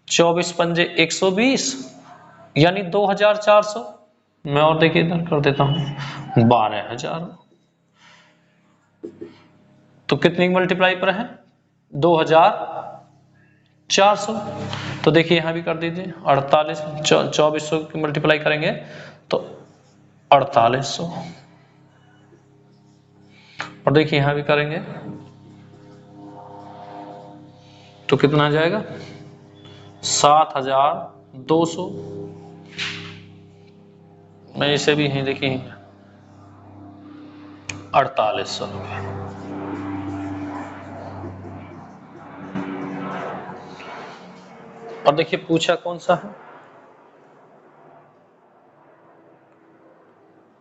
24 पंजे 120 यानी 2,400। मैं और देखिए इधर कर देता हूं 12,000, तो कितनी मल्टीप्लाई पर है 2,400। तो देखिए यहां भी कर दीजिए 48, 2400 की मल्टीप्लाई करेंगे तो 4800। और देखिए यहां भी करेंगे तो कितना आ जाएगा 7,200। मैं इसे भी यहीं देखिए 4800 रुपये। और देखिए पूछा कौन सा है,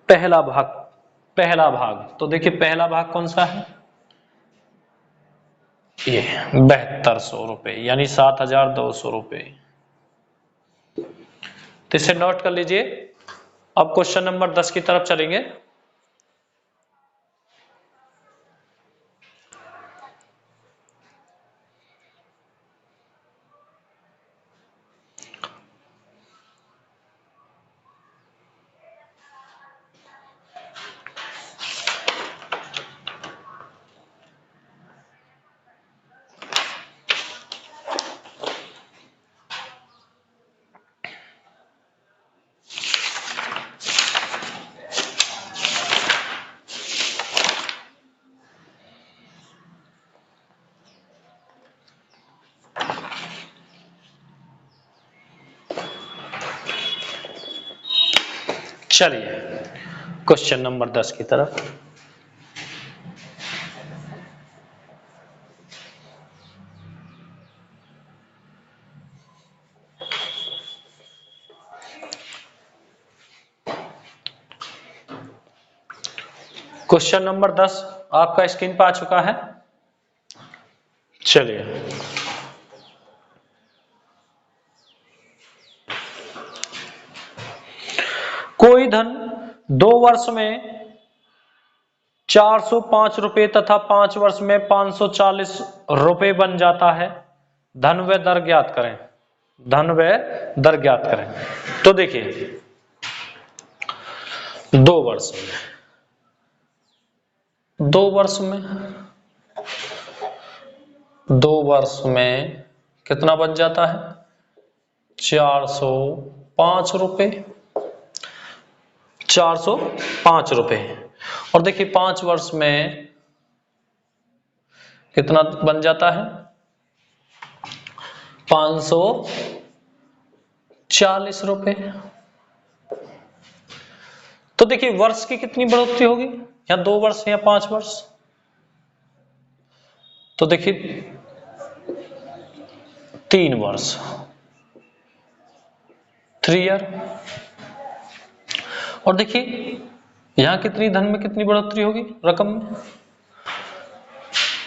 पहला भाग, पहला भाग। तो देखिए पहला भाग कौन सा है, ये 7200 रुपये यानी 7,200 रुपये। तो इसे नोट कर लीजिए। अब क्वेश्चन नंबर 10 की तरफ चलेंगे। चलिए क्वेश्चन नंबर 10 की तरफ। क्वेश्चन नंबर 10 आपका स्क्रीन पर आ चुका है। चलिए कोई धन 2 वर्ष में 405 रुपए तथा 5 वर्ष में 540 रुपए बन जाता है। धन व दर ज्ञात करें, धन व दर ज्ञात करें। तो देखिए 2 वर्ष में, 2 वर्ष में, 2 वर्ष में कितना बच जाता है? 405 रुपए, 405 रुपए। और देखिए 5 वर्ष में कितना बन जाता है? 540 रुपए। तो देखिए वर्ष की कितनी बढ़ोतरी होगी, या 2 वर्ष या 5 वर्ष? तो देखिए 3 वर्ष, 3 ईयर। और देखिए यहां कितनी धन में कितनी बढ़ोतरी होगी, रकम में?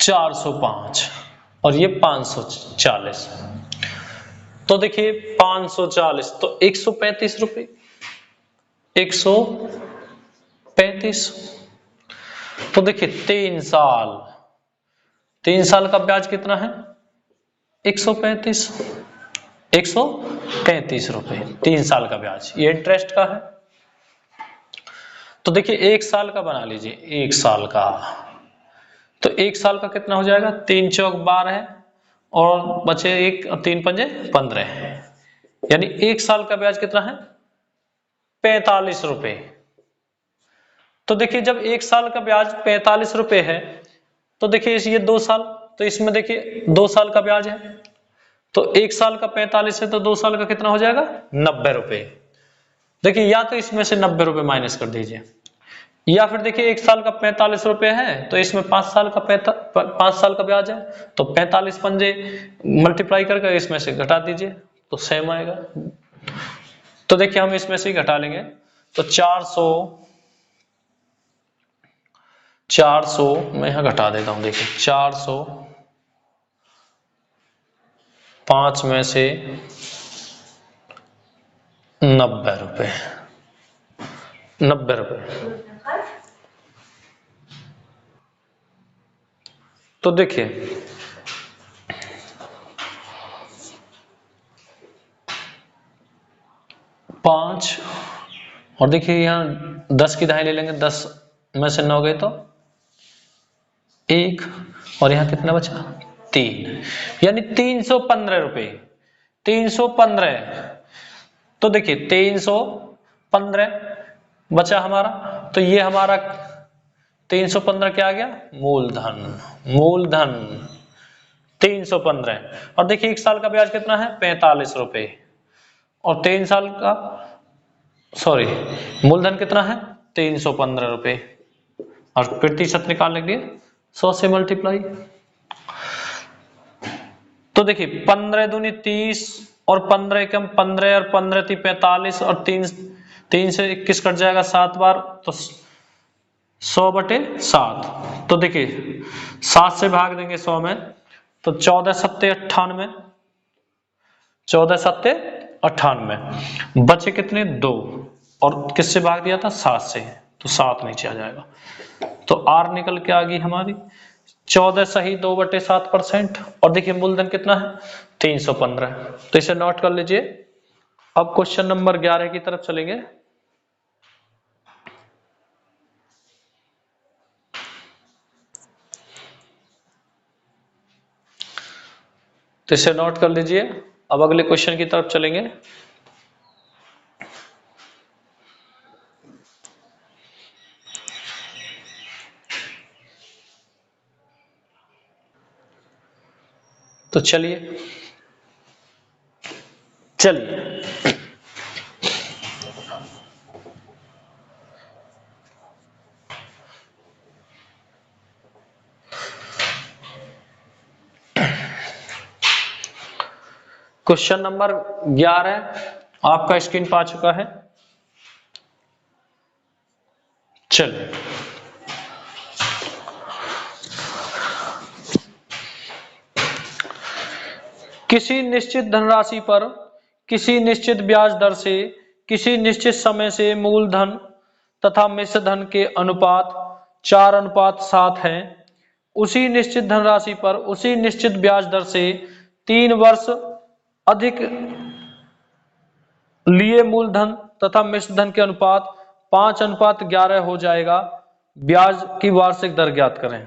405 और ये 540। तो देखिए 540 तो 135 रुपए, 135। तो देखिए 3 साल, 3 साल का ब्याज कितना है? 135, 135 रुपए 3 साल का ब्याज, ये इंटरेस्ट का है। तो देखिए 1 साल का बना लीजिए, 1 साल का, तो 1 साल का कितना हो जाएगा? 3 चौक 12 और बचे 1 और 3 पंजे 15, यानी 1 साल का ब्याज कितना है? 45 रुपए। तो देखिए जब 1 साल का ब्याज 45 रुपए है, तो देखिए ये 2 साल, तो इसमें देखिए 2 साल का ब्याज है, तो 1 साल का 45 है, तो 2 साल का कितना हो जाएगा? 90 रुपए। देखिए या तो इसमें से 90 रुपए माइनस कर दीजिए, या फिर देखिए 1 साल का 45 रुपए है, तो इसमें 5 साल का 5 साल का ब्याज है, तो 45 पंजे मल्टीप्लाई करके इसमें से घटा दीजिए तो सेम आएगा। तो देखिए हम इसमें से ही घटा लेंगे, तो 400 मैं यहां घटा देता हूं। देखिए 405 में से 90 रुपए, 90 रुपए। तो देखिए 5 और देखिए यहाँ 10 की दहाई ले लेंगे, 10 में से 9 गए तो 1, और यहाँ कितना बचा? 3, यानी 315 रुपए, 315। तो देखिए 315 बचा हमारा, तो ये हमारा 315 क्या आ गया? मूलधन, मूलधन 315। और देखिए 1 साल का ब्याज कितना है? 45 रुपए, और 3 साल का, सॉरी, मूलधन कितना है? 315 रुपए, और प्रतिशत निकालने के लिए 100 से मल्टीप्लाई। तो देखिए 15 दूनी 30 और 15 कम 15 और 15 थी 45, और 3 से 21 कट जाएगा 7 बार, तो 100/7। तो देखिए 7 से भाग देंगे 100 में, तो 14 सत्ते 98, 14 सत्ते 98, बचे कितने? 2, और किससे भाग दिया था? 7 से, तो 7 नीचे आ जाएगा। तो आर निकल के आ गई हमारी 14 सही 2/7%। और देखिए मूलधन कितना है? 315। तो इसे नोट कर लीजिए। अब क्वेश्चन नंबर 11 की तरफ चलेंगे। तो इसे नोट कर लीजिए। अब अगले क्वेश्चन की तरफ चलेंगे। तो चलिए क्वेश्चन नंबर 11 आपका स्क्रीन पर आ चुका है। चलिए किसी निश्चित धनराशि पर किसी निश्चित ब्याज दर से किसी निश्चित समय से मूलधन तथा मिश्र धन के अनुपात 4:7 है। उसी निश्चित धनराशि पर उसी निश्चित ब्याज दर से 3 वर्ष अधिक लिए मूलधन तथा मिश्र धन के अनुपात 5:11 हो जाएगा। ब्याज की वार्षिक दर ज्ञात करें।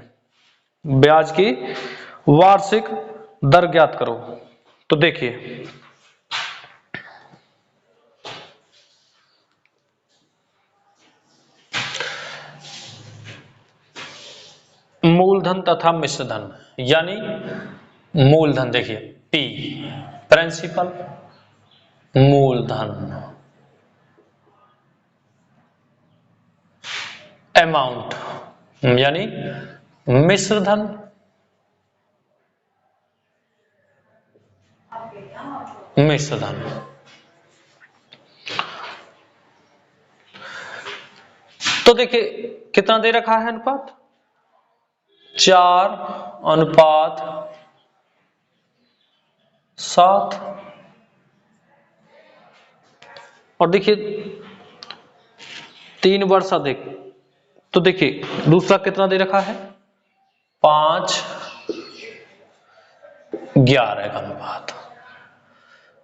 ब्याज की वार्षिक दर ज्ञात करो। तो देखिए मूलधन तथा मिश्रधन, यानी मूलधन देखिए P प्रिंसिपल, मूलधन, अमाउंट यानी मिश्रधन, मिश्रधन। तो देखिए कितना दे रखा है अनुपात, 4:7। और देखिए 3 वर्ष अधिक, तो देखिए दूसरा कितना दे रखा है, 5:11 का अनुपात।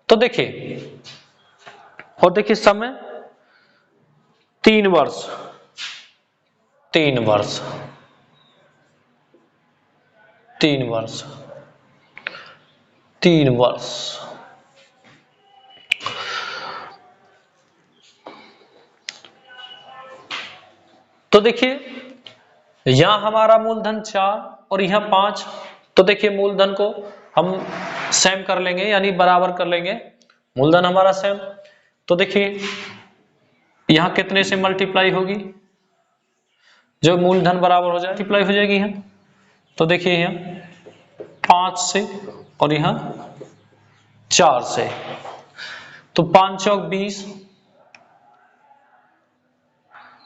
तो देखिए और देखिए समय 3 वर्ष, 3 वर्ष, 3 वर्ष, 3 वर्ष। तो देखिए यहां हमारा मूलधन 4 और यहां 5, तो देखिए मूलधन को हम सेम कर लेंगे यानी बराबर कर लेंगे, मूलधन हमारा सेम। तो देखिए यहां कितने से मल्टीप्लाई होगी, जो मूलधन बराबर हो जाए मल्टीप्लाई हो जाएगी यहां। तो देखिए यहां 5 से और यहां 4 से, तो 5 चौक 20,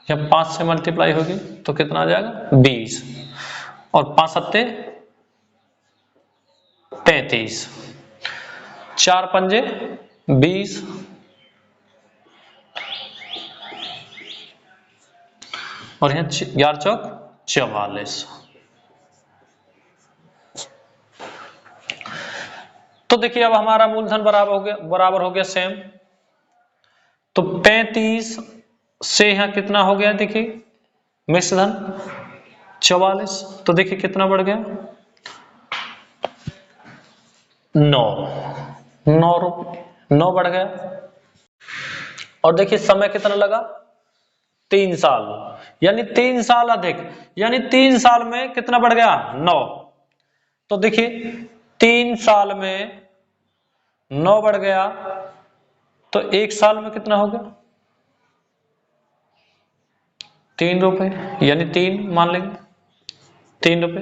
जब 5 से मल्टीप्लाई होगी तो कितना आ जाएगा 20, और 5 सत्ते 35, 4 पंजे 20, और यहाँ 11 चौक 44। तो देखिए अब हमारा मूलधन बराबर हो गया सेम। तो 35 से यहाँ कितना हो गया, देखिए मिश्रधन 44, तो देखिए कितना बढ़ गया 9 बढ़ गया। और देखिए समय कितना लगा 3 साल, यानी 3 साल अधिक, यानी 3 साल में कितना बढ़ गया 9। तो देखिए 3 साल में 9 बढ़ गया, तो 1 साल में कितना हो गया 3 रुपए, यानी 3 मान लेंगे 3 रुपए,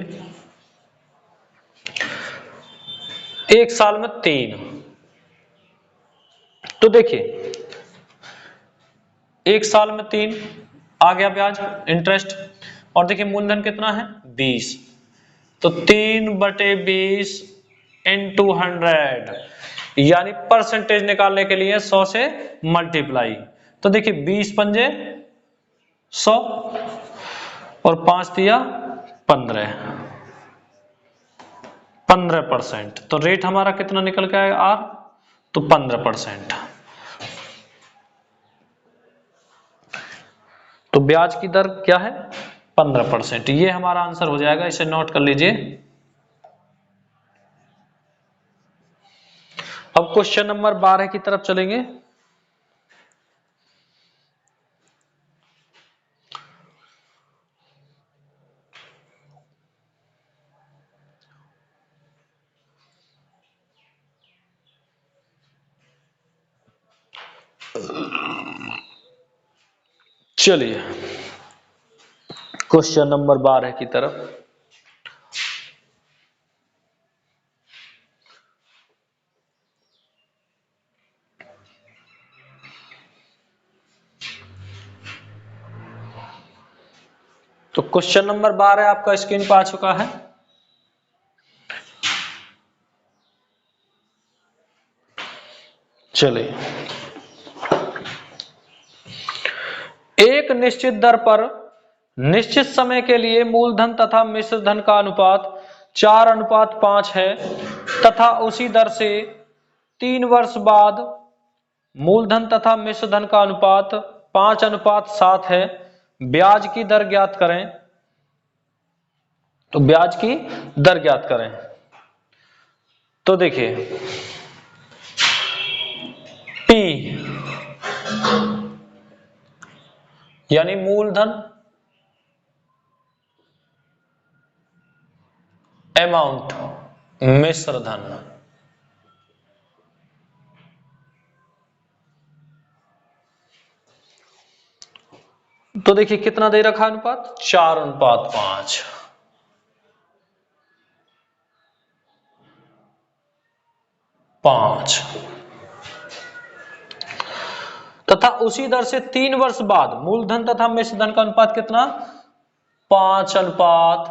1 साल में 3। तो देखिए 1 साल में 3 आ गया ब्याज इंटरेस्ट, और देखिए मूलधन कितना है 20, तो 3/20 इंटू 100, यानी परसेंटेज निकालने के लिए 100 से मल्टीप्लाई। तो देखिए 20 पंजे 100 और 5 दिया 15%। तो रेट हमारा कितना निकल के आएगा आर, तो 15%। तो ब्याज की दर क्या है 15%, ये हमारा आंसर हो जाएगा, इसे नोट कर लीजिए। अब क्वेश्चन नंबर 12 की तरफ चलेंगे। चलिए क्वेश्चन नंबर 12 की तरफ। तो क्वेश्चन नंबर 12 आपका स्क्रीन पर आ चुका है। चलिए, एक निश्चित दर पर निश्चित समय के लिए मूलधन तथा मिश्रधन का अनुपात 4:5 है तथा उसी दर से 3 वर्ष बाद मूलधन तथा मिश्रधन का अनुपात 5:7 है। ब्याज की दर ज्ञात करें, तो ब्याज की दर ज्ञात करें। तो देखिए P यानी मूलधन, अमाउंट मिश्र धन। तो देखिए कितना दे रखा अनुपात, 4:5। तथा उसी दर से 3 वर्ष बाद मूलधन तथा मिश्र धन का अनुपात कितना, 5:7।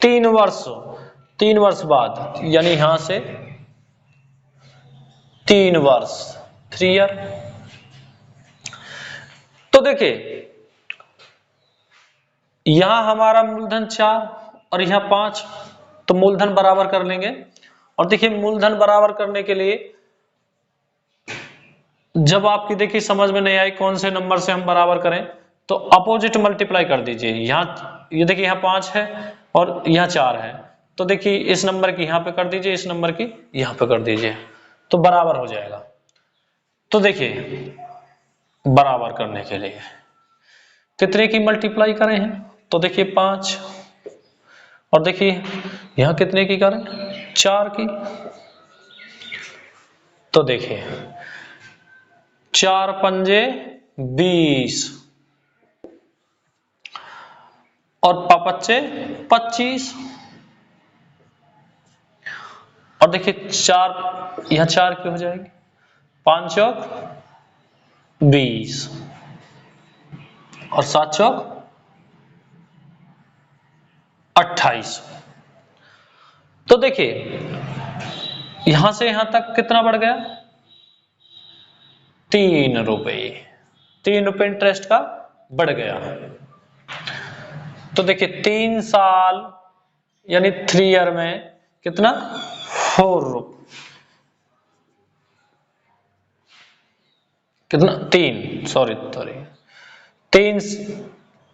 3 वर्ष बाद, यानी यहां से 3 वर्ष, 3 ईयर। तो देखिए यहां हमारा मूलधन 4 और यहां 5, तो मूलधन बराबर कर लेंगे। और देखिए मूलधन बराबर करने के लिए जब आपकी देखिए समझ में नहीं आई कौन से नंबर से हम बराबर करें, तो अपोजिट मल्टीप्लाई कर दीजिए। यहां ये देखिए यहां 5 है और यहां 4 है, तो देखिए इस नंबर की यहां पे कर दीजिए, इस नंबर की यहां पे कर दीजिए, तो बराबर हो जाएगा। तो देखिए बराबर करने के लिए कितने की मल्टीप्लाई करें हैं, तो देखिए 5, और देखिए यहां कितने की करें, 4 की। तो देखिए 4 पंजे 20 और पपच्चे 25, और देखिए 4 यहां 4 की हो जाएगी, 5 चौक 20 और 7 चौक 28। तो देखिए यहां से यहां तक कितना बढ़ गया, 3 रुपए। 3 रुपए इंटरेस्ट का बढ़ गया। तो देखिए 3 साल यानी 3 ईयर में कितना, 4 रुपए, कितना 3 सॉरी 3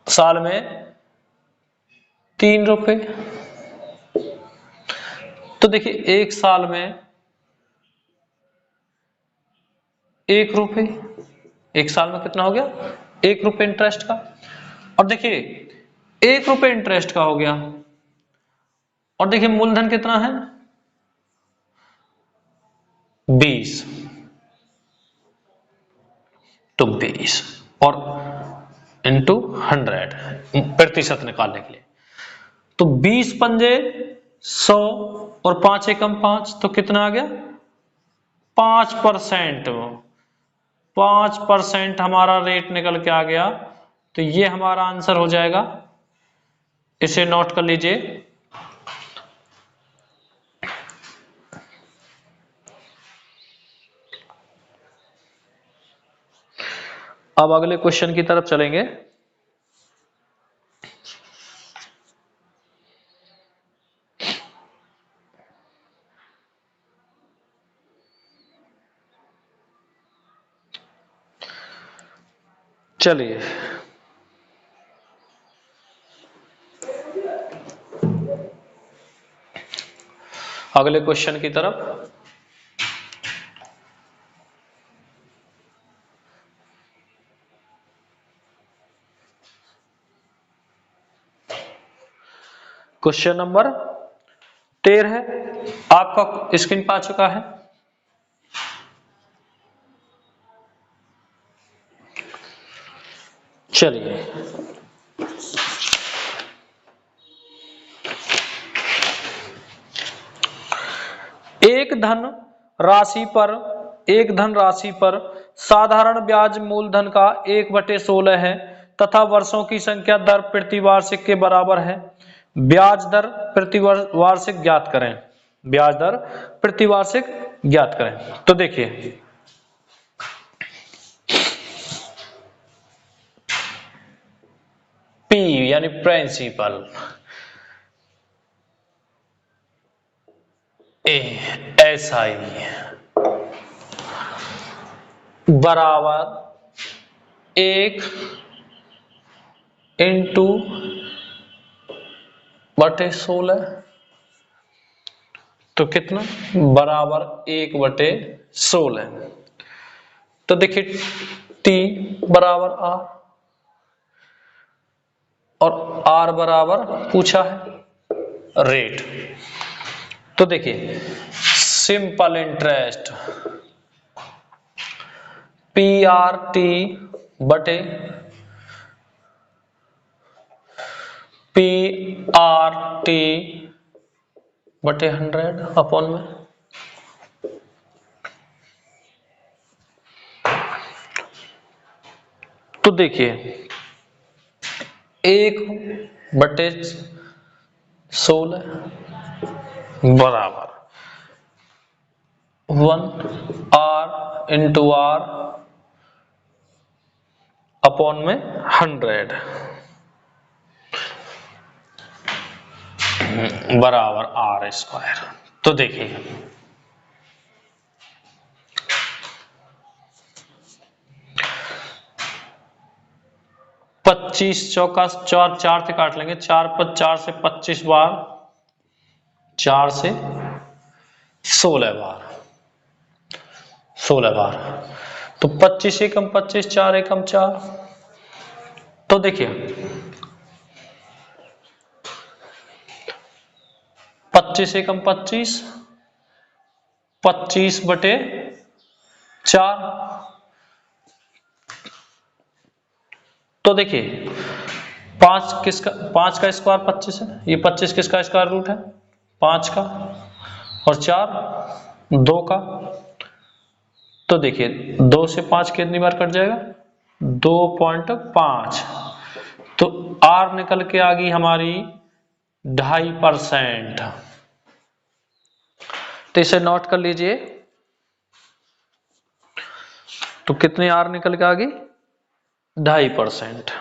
साल में 3 रुपए। तो देखिए 1 साल में 1 रुपए, 1 साल में कितना हो गया, 1 रुपए इंटरेस्ट का। और देखिए 1 रुपए इंटरेस्ट का हो गया, और देखिए मूलधन कितना है, 20, तो 20 और इंटू 100 प्रतिशत निकालने के लिए, तो 20 पंजे 100 और 5 एकम 5, तो कितना आ गया, 5%। 5% हमारा रेट निकल के आ गया। तो ये हमारा आंसर हो जाएगा, इसे नोट कर लीजिए। अब अगले क्वेश्चन की तरफ चलेंगे। चलिए अगले क्वेश्चन की तरफ। क्वेश्चन नंबर 13 आपका स्क्रीन पर आ चुका है। चलिए एक धन राशि पर साधारण ब्याज मूलधन का 1/16 है तथा वर्षों की संख्या दर प्रति वार्षिक के बराबर है। ब्याज दर प्रति वार्षिक ज्ञात करें। ब्याज दर प्रति वार्षिक ज्ञात करें। तो देखिए P यानी प्रिंसिपल, SI बराबर 1 इंटू बटे 16, तो कितना बराबर 1/16। तो देखिए T बराबर R और R बराबर पूछा है रेट। तो देखिए सिंपल इंटरेस्ट PRT बटे PRT बटे 100 अपॉन में। तो देखिए 1/16 बराबर 1R इंटू R अपॉन में 100 बराबर R²। तो देखिए पच्चीस चौका 4 से काट लेंगे, 4 से 25 बार, 4 से 16 बार, 16 बार। तो 25 एकम 25, 4 एकम 4। तो देखिए 25 एकम 25, 25/4। तो देखिए 5 का स्क्वायर 25 है, ये 25 किसका स्क्वायर रूट है 5 का, और 4 2 का। तो देखिए 2 से 5 कितनी बार कट जाएगा 2.5। तो R निकल के आ गई हमारी 2.5%। तो इसे नोट कर लीजिए। तो कितनी R निकल के आ गई 2.5%।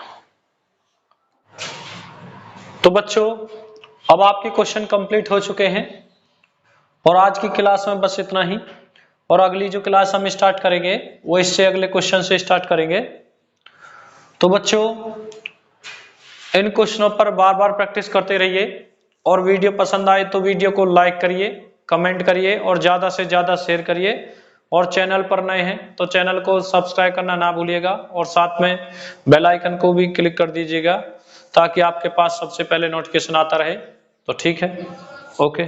तो बच्चों अब आपके क्वेश्चन कंप्लीट हो चुके हैं और आज की क्लास में बस इतना ही। और अगली जो क्लास हम स्टार्ट करेंगे वो इससे अगले क्वेश्चन से स्टार्ट करेंगे। तो बच्चों इन क्वेश्चनों पर बार बार प्रैक्टिस करते रहिए और वीडियो पसंद आए तो वीडियो को लाइक करिए, कमेंट करिए और ज्यादा से ज्यादा शेयर करिए। और चैनल पर नए हैं तो चैनल को सब्सक्राइब करना ना भूलिएगा और साथ में बेल आइकन को भी क्लिक कर दीजिएगा ताकि आपके पास सबसे पहले नोटिफिकेशन आता रहे। तो ठीक है, ओके।